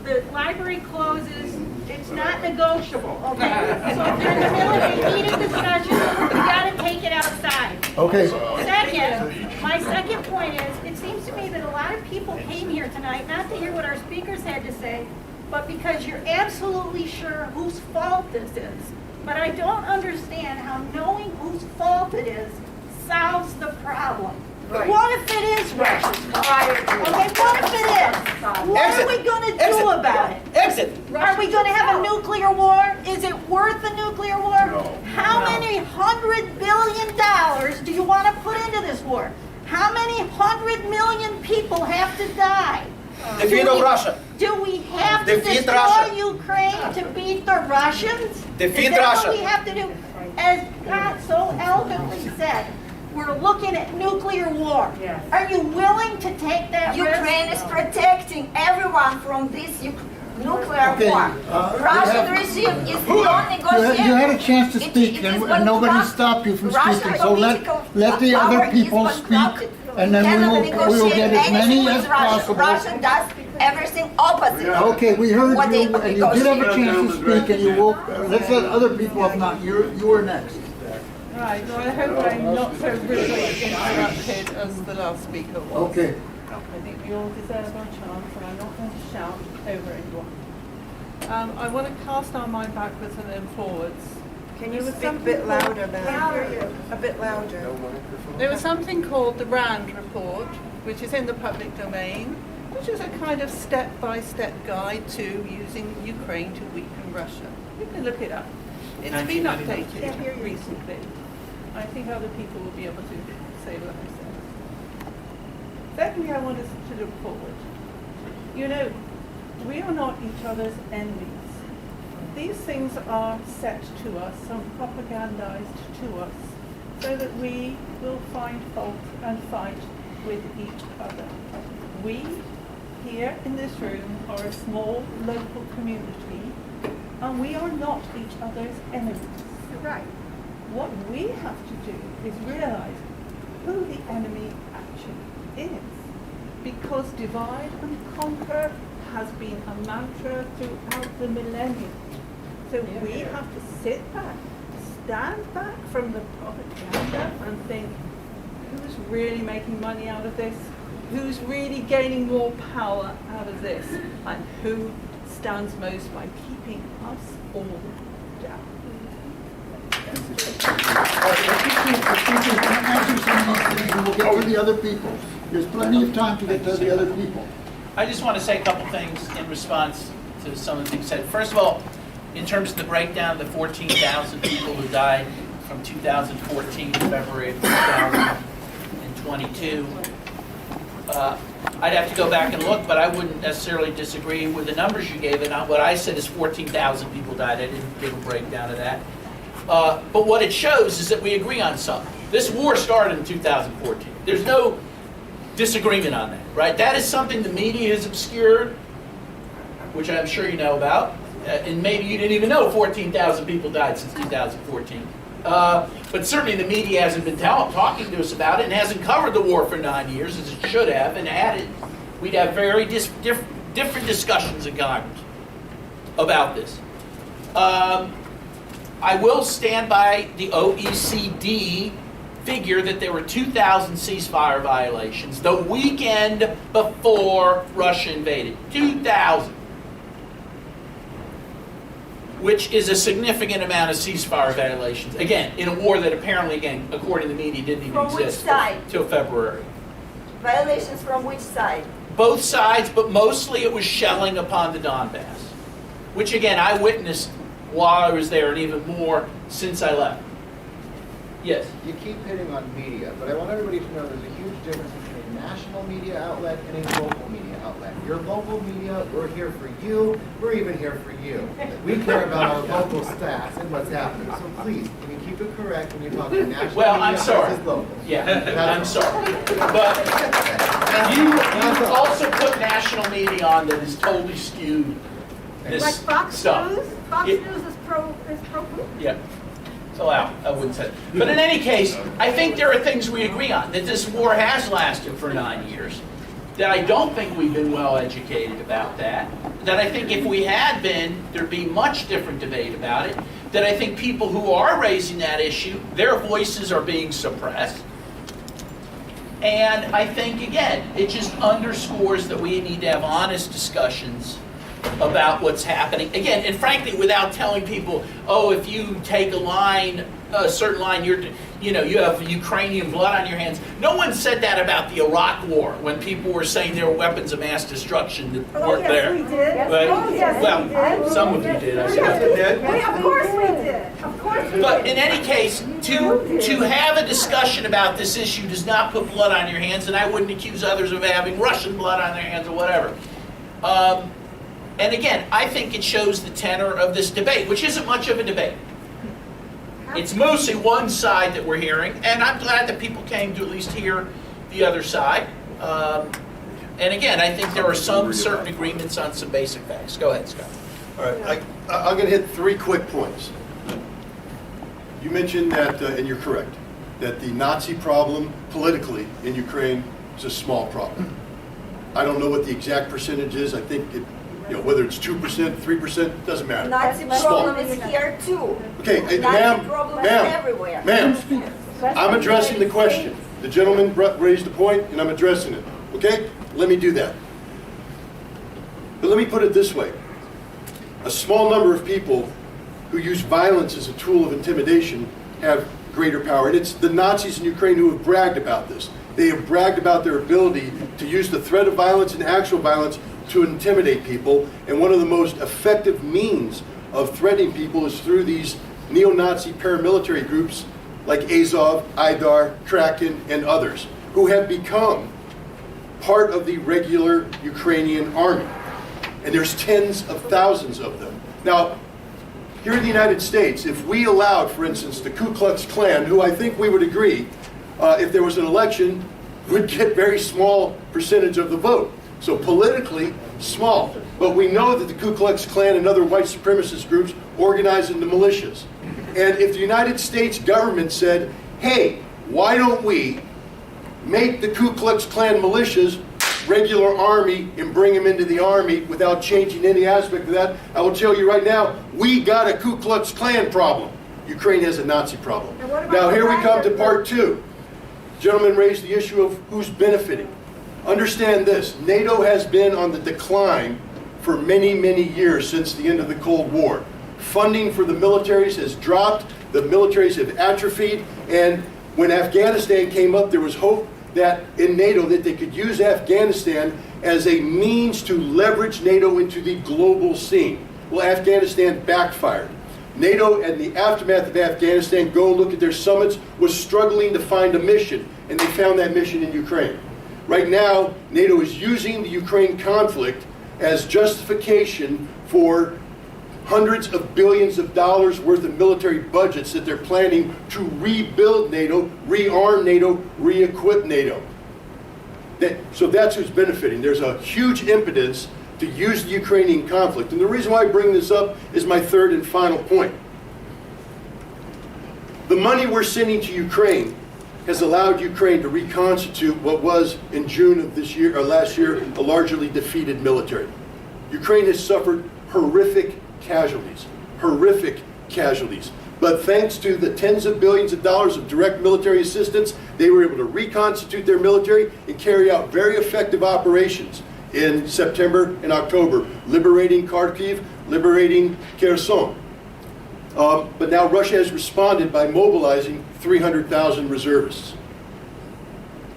Speaker 10: The library closes. It's not negotiable, okay? So if you're in the middle of a heated discussion, you gotta take it outside.
Speaker 2: Okay.
Speaker 10: Second, my second point is, it seems to me that a lot of people came here tonight not to hear what our speakers had to say, but because you're absolutely sure whose fault this is. But I don't understand how knowing whose fault it is solves the problem. Right. What if it is Russia's fault? Okay, what if it is? What are we going to do about it?
Speaker 9: Exit.
Speaker 10: Are we going to have a nuclear war? Is it worth a nuclear war?
Speaker 8: No.
Speaker 10: How many $100 billion do you want to put into this war? How many 100 million people have to die?
Speaker 9: Defeat of Russia.
Speaker 10: Do we have to
Speaker 9: Defeat
Speaker 10: destroy
Speaker 9: Russia.
Speaker 10: Ukraine to beat the Russians?
Speaker 9: Defeat
Speaker 10: Is that
Speaker 9: Russia.
Speaker 10: what we have to do? As Scott so eloquently said, we're looking at nuclear war.
Speaker 12: Yes.
Speaker 10: Are you willing to take that
Speaker 7: Ukraine is
Speaker 10: risk?
Speaker 7: protecting everyone from this nuclear
Speaker 2: Okay,
Speaker 7: war. Russian
Speaker 2: we
Speaker 7: regime is non-negotiable.
Speaker 2: You had a chance to speak, and nobody stopped you from speaking. So let the other people speak, and then we will get as many as possible.
Speaker 7: Russia does everything opposite.
Speaker 2: Okay, we heard
Speaker 7: What they
Speaker 2: you, and you did have a chance to speak, and you will, let's let other people up now. You were next.
Speaker 12: Right, well, I hope I'm not so rudely interrupted as the last speaker was.
Speaker 2: Okay.
Speaker 12: I think we all deserve our chance, and I'm not going to shout over anyone. I want to cast our mind backwards and then forwards.
Speaker 13: Can you speak a bit louder, ma'am? A bit louder.
Speaker 12: There was something called the RAND report, which is in the public domain, which is a kind of step-by-step guide to using Ukraine to weaken Russia. You can look it up. It's been updated recently. I think other people will be able to say what I said. Secondly, I want us to look forward. You know, we are not each other's enemies. These things are set to us, some propagandized to us, so that we will find fault and fight with each other. We, here in this room, are a small local community, and we are not each other's enemies.
Speaker 10: Right.
Speaker 12: What we have to do is realize who the enemy actually is. Because divide and conquer has been a mantra throughout the millennium. So we have to sit back, stand back from the propaganda and think, who's really making money out of this? Who's really gaining more power out of this? And who stands most by keeping us all down?
Speaker 2: We'll get to the other people. There's plenty of time to get to the other people.
Speaker 1: I just want to say a couple things in response to some of the things said. First of all, in terms of the breakdown, the 14,000 people who died from 2014 to February of 2022, I'd have to go back and look, but I wouldn't necessarily disagree with the numbers you gave. And what I said is 14,000 people died. I didn't give a breakdown of that. But what it shows is that we agree on something. This war started in 2014. There's no disagreement on that, right? That is something the media has obscured, which I'm sure you know about. And maybe you didn't even know 14,000 people died since 2014. But certainly the media hasn't been talking to us about it and hasn't covered the war for 9 years, as it should have, and had it, we'd have very different discussions in Congress about this. I will stand by the OECD figure that there were 2,000 ceasefire violations the weekend before Russia invaded. 2,000. Which is a significant amount of ceasefire violations. Again, in a war that apparently, again, according to the media, didn't even
Speaker 7: From which
Speaker 1: exist
Speaker 7: side?
Speaker 1: till February.
Speaker 7: Violations from which side?
Speaker 1: Both sides, but mostly it was shelling upon the Donbass, which again, I witnessed while I was there, and even more since I left. Yes?
Speaker 14: You keep hitting on media, but I want everybody to know there's a huge difference between a national media outlet and a local media outlet. Your local media, we're here for you, we're even here for you. We care about our local stats and what's happening. So please, can you keep it correct when you're talking national
Speaker 1: Well,
Speaker 14: media
Speaker 1: I'm sorry.
Speaker 14: versus local?
Speaker 1: Yeah, I'm sorry. But you also put national media on that is totally skewed this
Speaker 10: Like Fox
Speaker 1: stuff.
Speaker 10: News? Fox News is pro Putin?
Speaker 1: Yeah. So I wouldn't say. But in any case, I think there are things we agree on. That this war has lasted for 9 years. That I don't think we've been well educated about that. That I think if we had been, there'd be much different debate about it. That I think people who are raising that issue, their voices are being suppressed. And I think, again, it just underscores that we need to have honest discussions about what's happening. Again, and frankly, without telling people, oh, if you take a line, a certain line, you have Ukrainian blood on your hands. No one said that about the Iraq War when people were saying there were weapons of mass destruction that weren't there.
Speaker 10: We did.
Speaker 1: But,
Speaker 10: We did.
Speaker 1: some of you did, I suppose.
Speaker 10: Of course we did. Of course we
Speaker 1: But
Speaker 10: did.
Speaker 1: in any case, to have a discussion about this issue does not put blood on your hands, and I wouldn't accuse others of having Russian blood on their hands or whatever. And again, I think it shows the tenor of this debate, which isn't much of a debate. It's mostly one side that we're hearing, and I'm glad that people came to at least hear the other side. And again, I think there are some certain agreements on some basic facts. Go ahead, Scott.
Speaker 5: All right, I'm going to hit 3 quick points. You mentioned that, and you're correct, that the Nazi problem politically in Ukraine is a small problem. I don't know what the exact percentage is. I think it, whether it's 2%, 3%, doesn't matter.
Speaker 7: Nazi problem is here too.
Speaker 5: Okay,
Speaker 7: Nazi problem is everywhere.
Speaker 5: Ma'am, I'm addressing the question. The gentleman raised a point, and I'm addressing it. Okay? Let me do that. But let me put it this way. A small number of people who use violence as a tool of intimidation have greater power. And it's the Nazis in Ukraine who have bragged about this. They have bragged about their ability to use the threat of violence and actual violence to intimidate people. And one of the most effective means of threatening people is through these neo-Nazi paramilitary groups like Azov, Aidar, Kraken, and others, who have become part of the regular Ukrainian army. And there's tens of thousands of them. Now, here in the United States, if we allowed, for instance, the Ku Klux Klan, who I think we would agree, if there was an election, would get very small percentage of the vote. So politically, small. But we know that the Ku Klux Klan and other white supremacist groups organize into militias. And if the United States government said, hey, why don't we make the Ku Klux Klan militias regular army and bring them into the army without changing any aspect of that, I will tell you right now, we got a Ku Klux Klan problem. Ukraine has a Nazi problem. Now here we come to part two. Gentlemen raised the issue of who's benefiting. Understand this, NATO has been on the decline for many, many years since the end of the Cold War. Funding for the militaries has dropped, the militaries have atrophied, and when Afghanistan came up, there was hope that in NATO that they could use Afghanistan as a means to leverage NATO into the global scene. Well, Afghanistan backfired. NATO, in the aftermath of Afghanistan, go look at their summits, was struggling to find a mission, and they found that mission in Ukraine. Right now, NATO is using the Ukraine conflict as justification for hundreds of billions of dollars worth of military budgets that they're planning to rebuild NATO, rearm NATO, re-equip NATO. So that's who's benefiting. There's a huge impetus to use the Ukrainian conflict. And the reason why I bring this up is my third and final point. The money we're sending to Ukraine has allowed Ukraine to reconstitute what was, in June of this year, or last year, a largely defeated military. Ukraine has suffered horrific casualties. But thanks to the tens of billions of dollars of direct military assistance, they were able to reconstitute their military and carry out very effective operations in September and October, liberating Kharkiv, liberating Kherson. But now Russia has responded by mobilizing 300,000 reservists.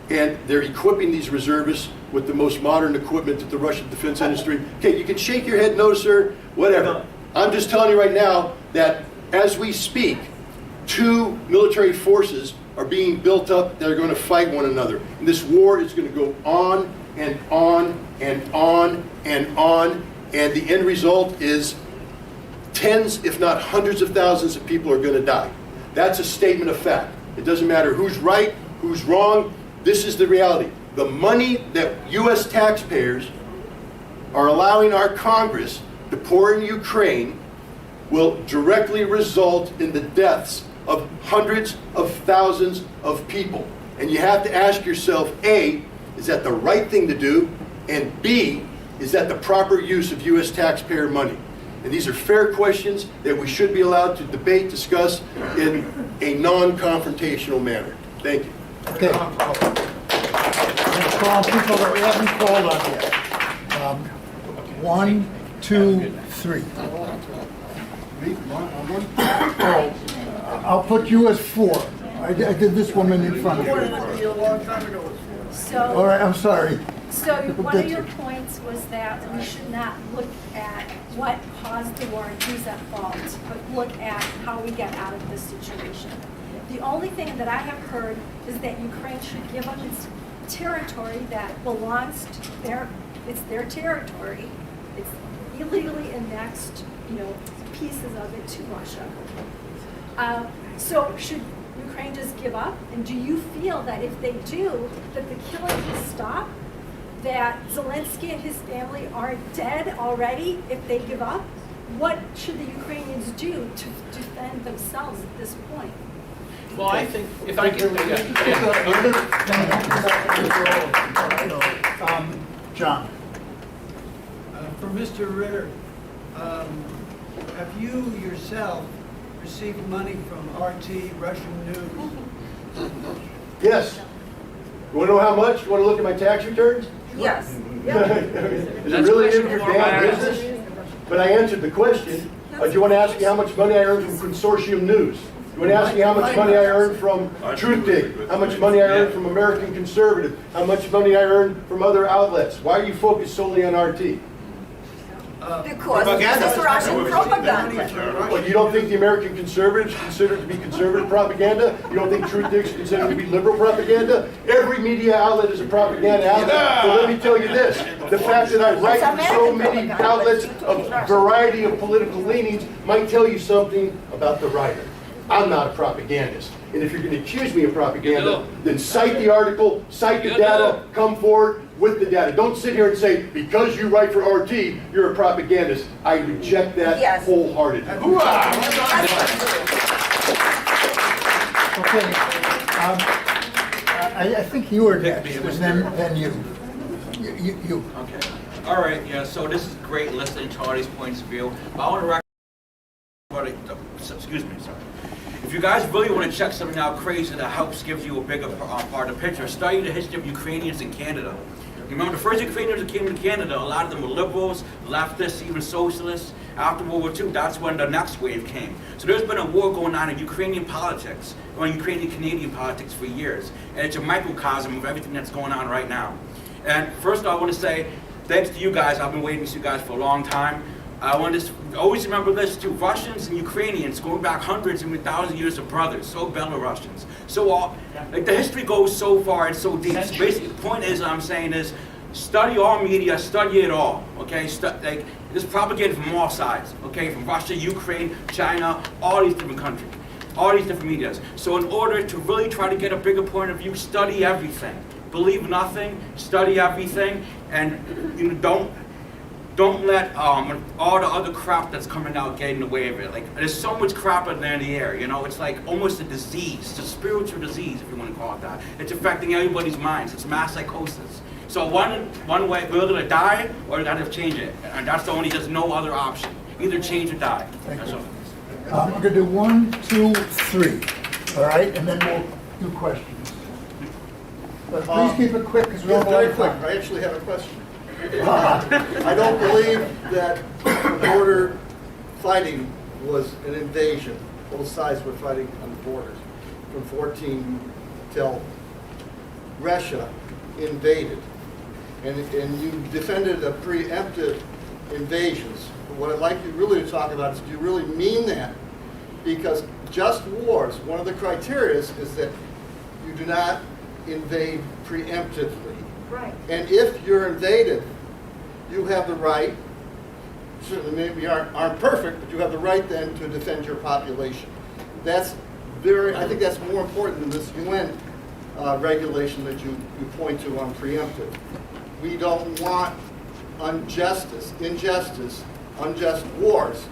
Speaker 5: And they're equipping these reservists with the most modern equipment that the Russian defense industry. Okay, you can shake your head no, sir, whatever. I'm just telling you right now that as we speak, two military forces are being built up that are going to fight one another. And this war is going to go on and on and on and on. And the end result is tens, if not hundreds of thousands of people are going to die. That's a statement of fact. It doesn't matter who's right, who's wrong. This is the reality. The money that U.S. taxpayers are allowing our Congress to pour in Ukraine will directly result in the deaths of hundreds of thousands of people. And you have to ask yourself, A, is that the right thing to do? And B, is that the proper use of U.S. taxpayer money? And these are fair questions that we should be allowed to debate, discuss in a non-confrontational manner. Thank you.
Speaker 2: Okay. I'm calling people that we haven't called on yet. 1, 2, 3. I'll put you as 4. I did this woman in front of you. All right, I'm sorry.
Speaker 15: So one of your points was that we should not look at what caused the war and who's at fault, but look at how we get out of this situation. The only thing that I have heard is that Ukraine should give up its territory that belongs to it's their territory. It's illegally annexed, pieces of it to Russia. So should Ukraine just give up? And do you feel that if they do, that the killing will stop? That Zelensky and his family are dead already if they give up? What should the Ukrainians do to defend themselves at this point?
Speaker 1: Well, I think, if I can...
Speaker 2: John.
Speaker 16: For Mr. Ritter, have you yourself received money from RT, Russian news?
Speaker 5: Yes. You want to know how much? You want to look at my tax returns?
Speaker 7: Yes.
Speaker 5: Is it really in your damn business? But I answered the question. Do you want to ask me how much money I earned from Consortium News? You want to ask me how much money I earned from Truthdig? How much money I earned from American Conservative? How much money I earned from other outlets? Why are you focused solely on RT?
Speaker 7: Because this is Russian propaganda.
Speaker 5: Well, you don't think the American conservatives consider it to be conservative propaganda? You don't think Truthdig's considered to be liberal propaganda? Every media outlet is a propaganda outlet. So let me tell you this. The fact that I write for so many outlets of variety of political leanings might tell you something about the writer. I'm not a propagandist. And if you're going to accuse me of propaganda, then cite the article, cite the data, come forward with the data. Don't sit here and say, because you write for RT, you're a propagandist. I reject that wholeheartedly.
Speaker 2: Okay. I think you were next, and then you. You.
Speaker 17: Okay. All right, yeah, so this is great listening to all these points of view. But I want to excuse me, sorry. If you guys really want to check something out crazy that helps gives you a bigger part of the picture, study the history of Ukrainians in Canada. You remember the first Ukrainians that came to Canada, a lot of them were liberals, leftists, even socialists. After World War II, that's when the next wave came. So there's been a war going on in Ukrainian politics, or Ukrainian-Canadian politics for years. And it's a microcosm of everything that's going on right now. And first I want to say, thanks to you guys, I've been waiting to see you guys for a long time. I want to always remember this too. Russians and Ukrainians going back hundreds and thousands of years of brothers. So Belarusians. So all, like the history goes so far and so deep. So basically, the point is, I'm saying is, study all media, study it all. Okay, like there's propaganda from all sides. Okay, from Russia, Ukraine, China, all these different countries, all these different medias. So in order to really try to get a bigger point of view, study everything. Believe nothing, study everything, and you know, don't let all the other crap that's coming out get in the way of it. Like, there's so much crap in there in the air, you know? It's like almost a disease. It's a spiritual disease, if you want to call it that. It's affecting everybody's minds. It's mass psychosis. So one way, we're going to die, or we got to change it. And that's the only, there's no other option. Either change or die. That's all.
Speaker 2: I'm going to do 1, 2, 3. All right, and then we'll do questions. But please keep it quick, because we're all
Speaker 18: very quick. I actually have a question. I don't believe that border fighting was an invasion. Both sides were fighting on the borders from 14 till Russia invaded. And you defended a preemptive invasions. What I'd like you really to talk about is, do you really mean that? Because just wars, one of the criteria is that you do not invade preemptively.
Speaker 10: Right.
Speaker 18: And if you're invaded, you have the right, certainly maybe aren't perfect, but you have the right then to defend your population. That's I think that's more important than this UN regulation that you point to on preemptive. We don't want unjust wars.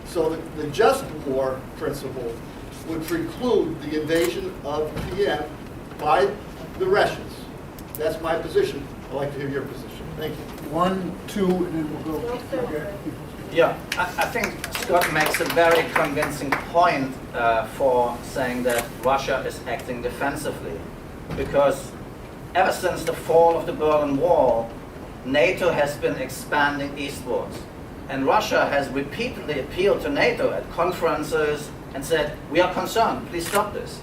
Speaker 18: So the just war principle would preclude the invasion of Kiev by the Russians. That's my position. I'd like to hear your position. Thank you.
Speaker 2: 1, 2, and then we'll go. Okay.
Speaker 19: Yeah, I think Scott makes a very convincing point for saying that Russia is acting defensively. Because ever since the fall of the Berlin Wall, NATO has been expanding eastwards. And Russia has repeatedly appealed to NATO at conferences and said, we are concerned, please stop this.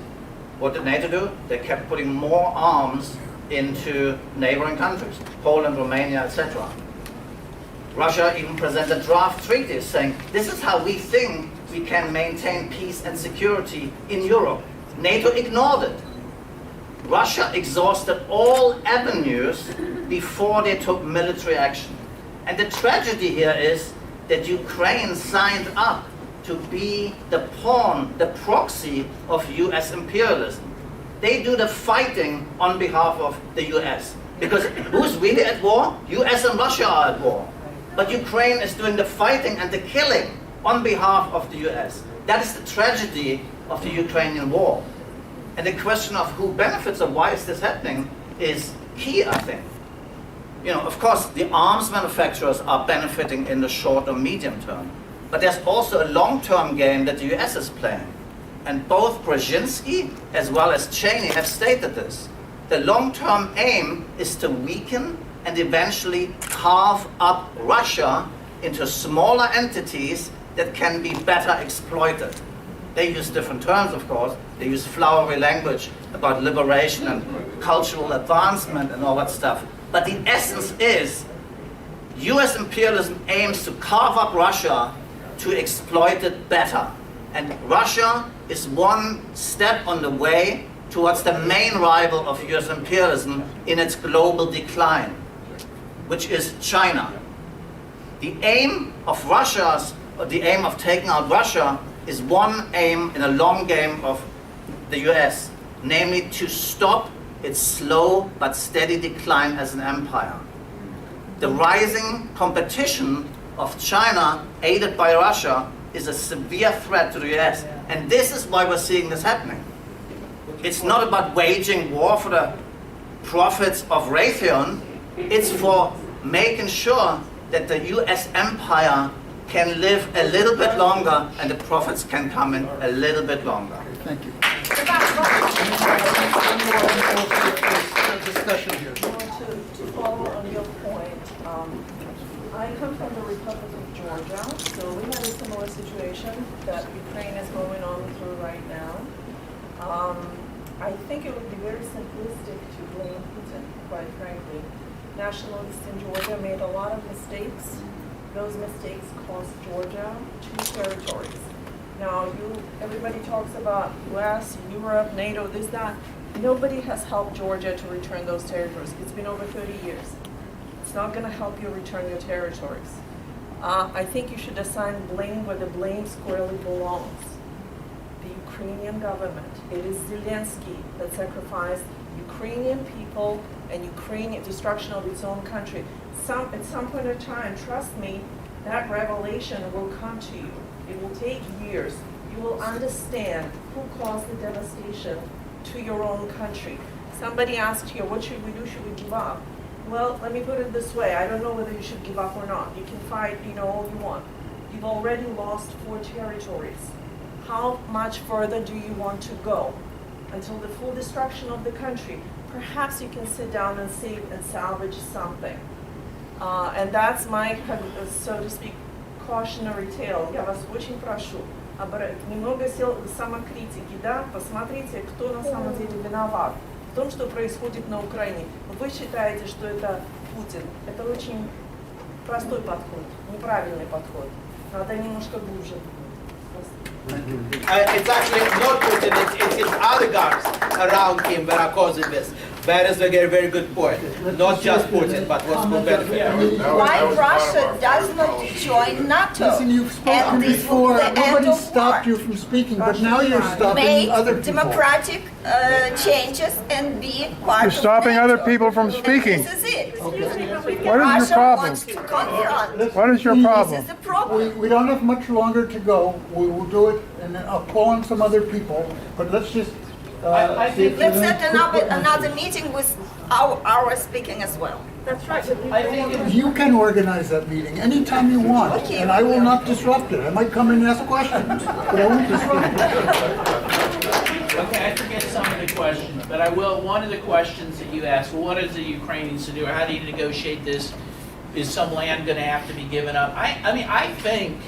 Speaker 19: What did NATO do? They kept putting more arms into neighboring countries, Poland, Romania, etc. Russia even presented draft treaties saying, this is how we think we can maintain peace and security in Europe. NATO ignored it. Russia exhausted all avenues before they took military action. And the tragedy here is that Ukraine signed up to be the pawn, the proxy of US imperialism. They do the fighting on behalf of the US. Because who's really at war? US and Russia are at war. But Ukraine is doing the fighting and the killing on behalf of the US. That is the tragedy of the Ukrainian war. And the question of who benefits and why is this happening is key, I think. You know, of course, the arms manufacturers are benefiting in the short or medium term, but there's also a long-term game that the US is playing. And both Brzezinski as well as Cheney have stated this. The long-term aim is to weaken and eventually carve up Russia into smaller entities that can be better exploited. They use different terms, of course. They use flowery language about liberation and cultural advancement and all that stuff. But the essence is, US imperialism aims to carve up Russia to exploit it better. And Russia is one step on the way towards the main rival of US imperialism in its global decline, which is China. The aim of the aim of taking out Russia is one aim in a long game of the US, namely to stop its slow but steady decline as an empire. The rising competition of China, aided by Russia, is a severe threat to the US. And this is why we're seeing this happening. It's not about waging war for the profits of Raytheon, it's for making sure that the US empire can live a little bit longer and the profits can come in a little bit longer.
Speaker 2: Thank you.
Speaker 16: Discussion here.
Speaker 20: To follow on your point, I come from the Republic of Georgia, so we had a similar situation that Ukraine is going on through right now. I think it would be very simplistic to blame Putin, quite frankly. Nationalists in Georgia made a lot of mistakes. Those mistakes cost Georgia 2 territories. Now, everybody talks about US, Europe, NATO, this, that. Nobody has helped Georgia to return those territories. It's been over 30 years. It's not going to help you return your territories. I think you should assign blame where the blame squarely belongs. The Ukrainian government. It is Zelensky that sacrificed Ukrainian people and Ukrainian destruction of its own country. At some point in time, trust me, that revelation will come to you. It will take years. You will understand who caused the devastation to your own country. Somebody asked here, what should we do? Should we give up? Well, let me put it this way. I don't know whether you should give up or not. You can fight, all you want. You've already lost 4 territories. How much further do you want to go? Until the full destruction of the country. Perhaps you can sit down and save and salvage something. And that's my, so to speak, cautionary tale. Я вас очень прошу, немного самокритики, да, посмотрите, кто на самом деле виноват в том, что происходит на Украине. Вы считаете, что это Путин. Это очень простой подход, неправильный подход. Надо немножко глубже.
Speaker 9: It's actually not Putin, it's his oligarchs around him that are causing this. That is a very good point. Not just Putin, but what's good benefit.
Speaker 7: Why Russia does not join NATO?
Speaker 2: Listen, you've spoken before. Nobody stopped you from speaking, but now you're stopping other people.
Speaker 7: Make democratic changes and be part
Speaker 21: You're stopping
Speaker 7: of NATO.
Speaker 21: other people from speaking.
Speaker 7: And this is it.
Speaker 21: What is
Speaker 7: Russia
Speaker 21: your problem?
Speaker 7: wants to confront.
Speaker 21: What is your problem?
Speaker 7: This is the problem.
Speaker 2: We don't have much longer to go. We will do it, and I'll call on some other people, but let's just see if
Speaker 7: Let's
Speaker 2: there's
Speaker 7: set
Speaker 2: any
Speaker 7: another meeting with our speaking as well.
Speaker 10: That's right.
Speaker 2: You can organize that meeting anytime you want,
Speaker 7: Okay.
Speaker 2: and I will not disrupt it. I might come and ask questions, but I won't disrupt it.
Speaker 1: Okay, I forget some of the questions, but I will. One of the questions that you asked, well, what is the Ukrainians to do? How do you negotiate this? Is some land going to have to be given up? I mean, I think,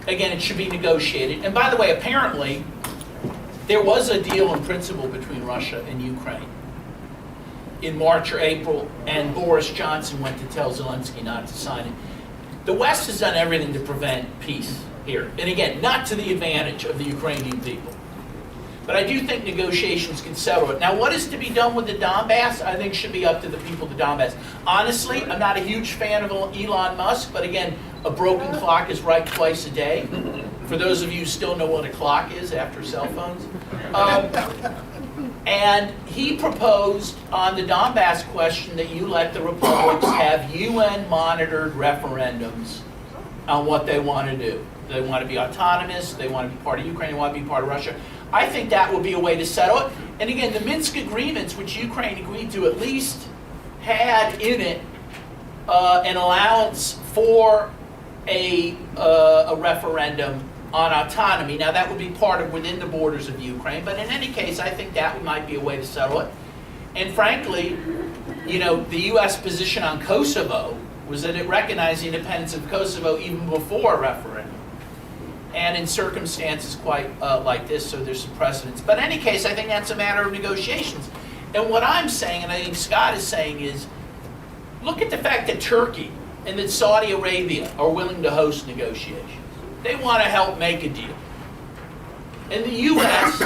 Speaker 1: again, it should be negotiated. And by the way, apparently, there was a deal in principle between Russia and Ukraine in March or April, and Boris Johnson went to tell Zelensky not to sign it. The West has done everything to prevent peace here. And again, not to the advantage of the Ukrainian people. But I do think negotiations can settle it. Now, what is to be done with the Donbass, I think should be up to the people of the Donbass. Honestly, I'm not a huge fan of Elon Musk, but again, a broken clock is right twice a day. For those of you who still know what a clock is after cell phones. And he proposed on the Donbass question that you let the republics have UN-monitored referendums on what they want to do. They want to be autonomous, they want to be part of Ukraine, they want to be part of Russia. I think that would be a way to settle it. And again, the Minsk agreements, which Ukraine agreed to, at least had in it an allowance for a referendum on autonomy. Now that would be part of within the borders of Ukraine, but in any case, I think that might be a way to settle it. And frankly, you know, the U.S. position on Kosovo was that it recognized the independence of Kosovo even before a referendum. And in circumstances quite like this, so there's some precedents. But in any case, I think that's a matter of negotiations. And what I'm saying, and I think Scott is saying, is look at the fact that Turkey and that Saudi Arabia are willing to host negotiations. They want to help make a deal. And the U.S.,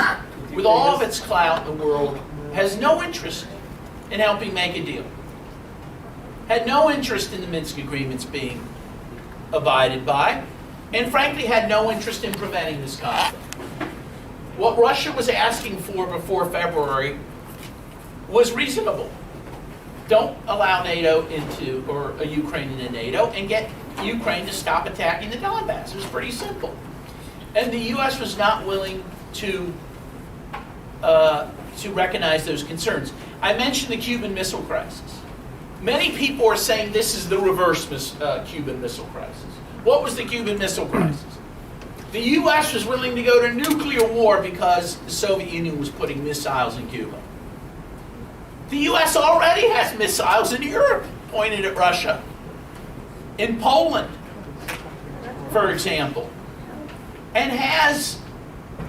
Speaker 1: with all of its clout in the world, has no interest in helping make a deal. Had no interest in the Minsk agreements being abided by, and frankly had no interest in preventing this conflict. What Russia was asking for before February was reasonable. Don't allow NATO into, or Ukraine into NATO, and get Ukraine to stop attacking the Donbass. It was pretty simple. And the U.S. was not willing to recognize those concerns. I mentioned the Cuban Missile Crisis. Many people are saying this is the reverse Cuban Missile Crisis. What was the Cuban Missile Crisis? The U.S. was willing to go to nuclear war because the Soviet Union was putting missiles in Cuba. The U.S. already has missiles in Europe pointed at Russia. In Poland, for example, and has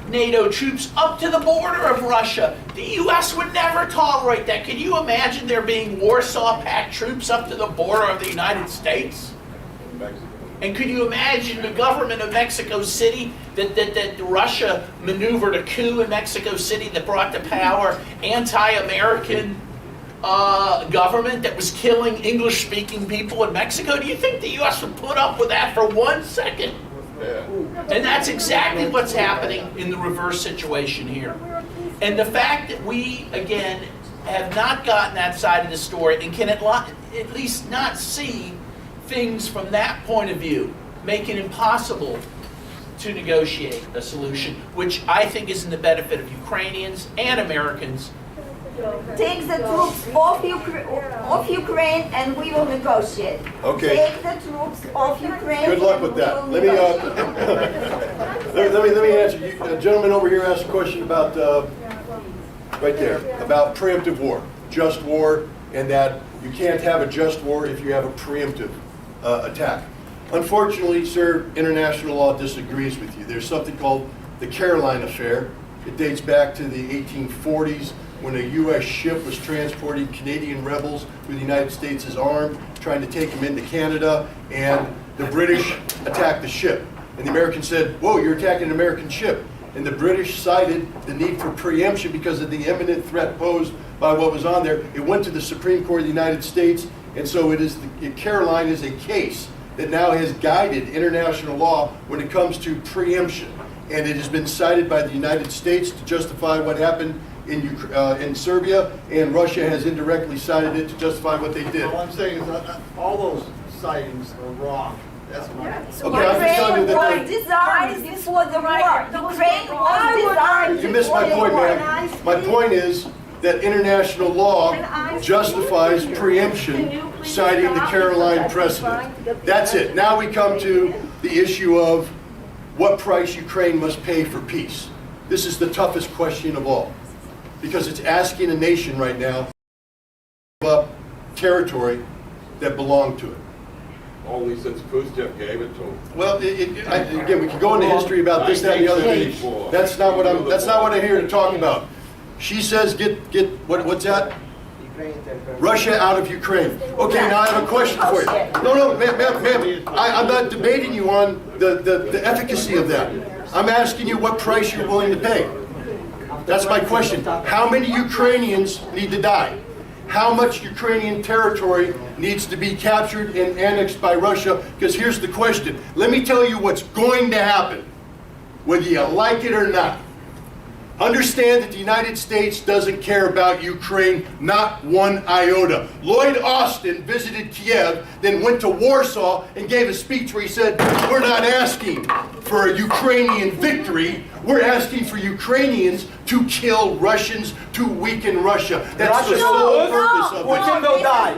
Speaker 1: NATO troops up to the border of Russia. The U.S. would never tolerate that. Can you imagine there being Warsaw Pact troops up to the border of the United States? And could you imagine the government of Mexico City, that Russia maneuvered a coup in Mexico City that brought to power anti-American government that was killing English-speaking people in Mexico? Do you think the U.S. would put up with that for 1 second? Yeah. And that's exactly what's happening in the reverse situation here. And the fact that we, again, have not gotten that side of the story and can at least not see things from that point of view make it impossible to negotiate a solution, which I think is in the benefit of Ukrainians and Americans.
Speaker 7: Take the troops off Ukraine and we will negotiate.
Speaker 5: Okay.
Speaker 7: Take the troops off Ukraine.
Speaker 5: Good luck with that. Let me answer. A gentleman over here asked a question about right there about preemptive war, just war, and that you can't have a just war if you have a preemptive attack. Unfortunately, sir, international law disagrees with you. There's something called the Caroline Affair. It dates back to the 1840s when a U.S. ship was transporting Canadian rebels who the United States has armed, trying to take them into Canada, and the British attacked the ship. And the Americans said, whoa, you're attacking an American ship. And the British cited the need for preemption because of the imminent threat posed by what was on there. It went to the Supreme Court of the United States, and so it is Caroline is a case that now has guided international law when it comes to preemption. And it has been cited by the United States to justify what happened in Serbia, and Russia has indirectly cited it to justify what they did.
Speaker 18: All I'm saying is that all those sightings are wrong. That's what I'm saying.
Speaker 5: Okay, I'm just telling you that
Speaker 7: was disarmed before the war. Ukraine was disarmed.
Speaker 5: you missed my point, man. My point is that international law justifies preemption, citing the Caroline precedent. That's it. Now we come to the issue of what price Ukraine must pay for peace. This is the toughest question of all, because it's asking a nation right now to give up territory that belonged to it.
Speaker 8: Only since Khrushchev gave it to him.
Speaker 5: Well, again, we can go into history about this, that, and the other thing. That's not what I'm here to talk about. She says, what's that? Russia out of Ukraine. Okay, now I have a question for you. No, ma'am, I'm not debating you on the efficacy of that. I'm asking you what price you're willing to pay. That's my question. How many Ukrainians need to die? How much Ukrainian territory needs to be captured and annexed by Russia? Because here's the question. Let me tell you what's going to happen, whether you like it or not. Understand that the United States doesn't care about Ukraine, not one iota. Lloyd Austin visited Kiev, then went to Warsaw and gave a speech where he said, we're not asking for a Ukrainian victory, we're asking for Ukrainians to kill Russians, to weaken Russia. That's the
Speaker 9: Russia
Speaker 5: sole
Speaker 9: will
Speaker 5: purpose of this.
Speaker 9: Putin will die.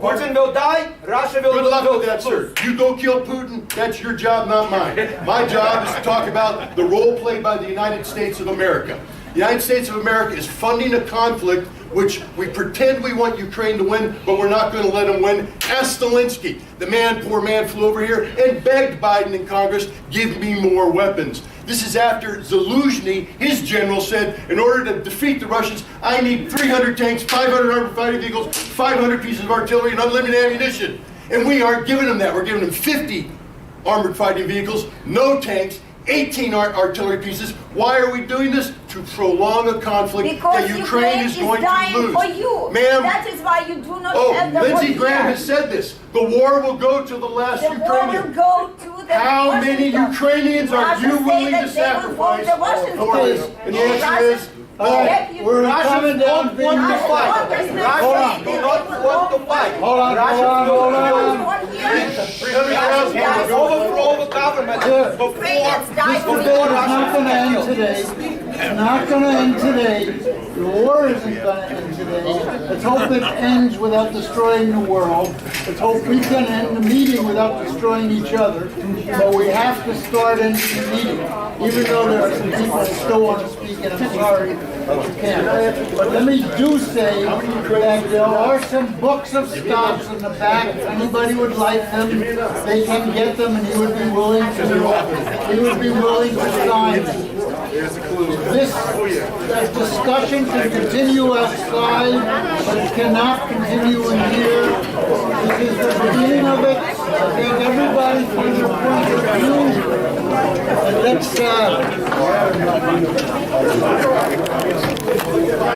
Speaker 9: Putin will die. Russia will
Speaker 5: Good luck
Speaker 9: lose.
Speaker 5: with that, sir. You go kill Putin, that's your job, not mine. My job is to talk about the role played by the United States of America. The United States of America is funding a conflict which we pretend we want Ukraine to win, but we're not going to let them win. Ask Zelensky. The man, poor man, flew over here and begged Biden in Congress, give me more weapons. This is after Zaluzhny, his general, said, in order to defeat the Russians, I need 300 tanks, 500 armored fighting vehicles, 500 pieces of artillery, and unlimited ammunition. And we aren't giving them that. We're giving them 50 armored fighting vehicles, no tanks, 18 artillery pieces. Why are we doing this? To prolong a conflict
Speaker 7: Because
Speaker 5: that Ukraine is going
Speaker 7: dying
Speaker 5: to lose.
Speaker 7: for you.
Speaker 5: Ma'am,
Speaker 7: That is why you do not have the
Speaker 5: Lindsey
Speaker 7: vote
Speaker 5: Graham
Speaker 7: here.
Speaker 5: has said this. The war will go to the last
Speaker 7: The war
Speaker 5: Ukrainian.
Speaker 7: will go to the
Speaker 5: How many
Speaker 7: Washington.
Speaker 5: Ukrainians are
Speaker 7: Russia
Speaker 5: you
Speaker 7: say
Speaker 5: willing
Speaker 7: that
Speaker 5: to
Speaker 7: they will vote
Speaker 5: sacrifice
Speaker 7: the Washington.
Speaker 5: for this? And the answer
Speaker 7: Russia-
Speaker 5: is, no.
Speaker 2: We're coming down.
Speaker 9: Russians don't want to fight. Russians do not want to fight. Russians
Speaker 2: hold on.
Speaker 9: 300,000 overthrow the government before
Speaker 2: This war is not going to end today. It's not going to end today. The war isn't going to end today. Let's hope it ends without destroying the world. Let's hope we can end the meeting without destroying each other. But we have to start ending the meeting, even though there are some people who still want to speak, and I'm sorry that you can't. But let me do say that there are some books of stops in the back. If anybody would like them, they can get them, and he would be willing to sign them. This discussion can continue outside, but it cannot continue in here. This is the beginning of it. I thank everybody for their point of view. And let's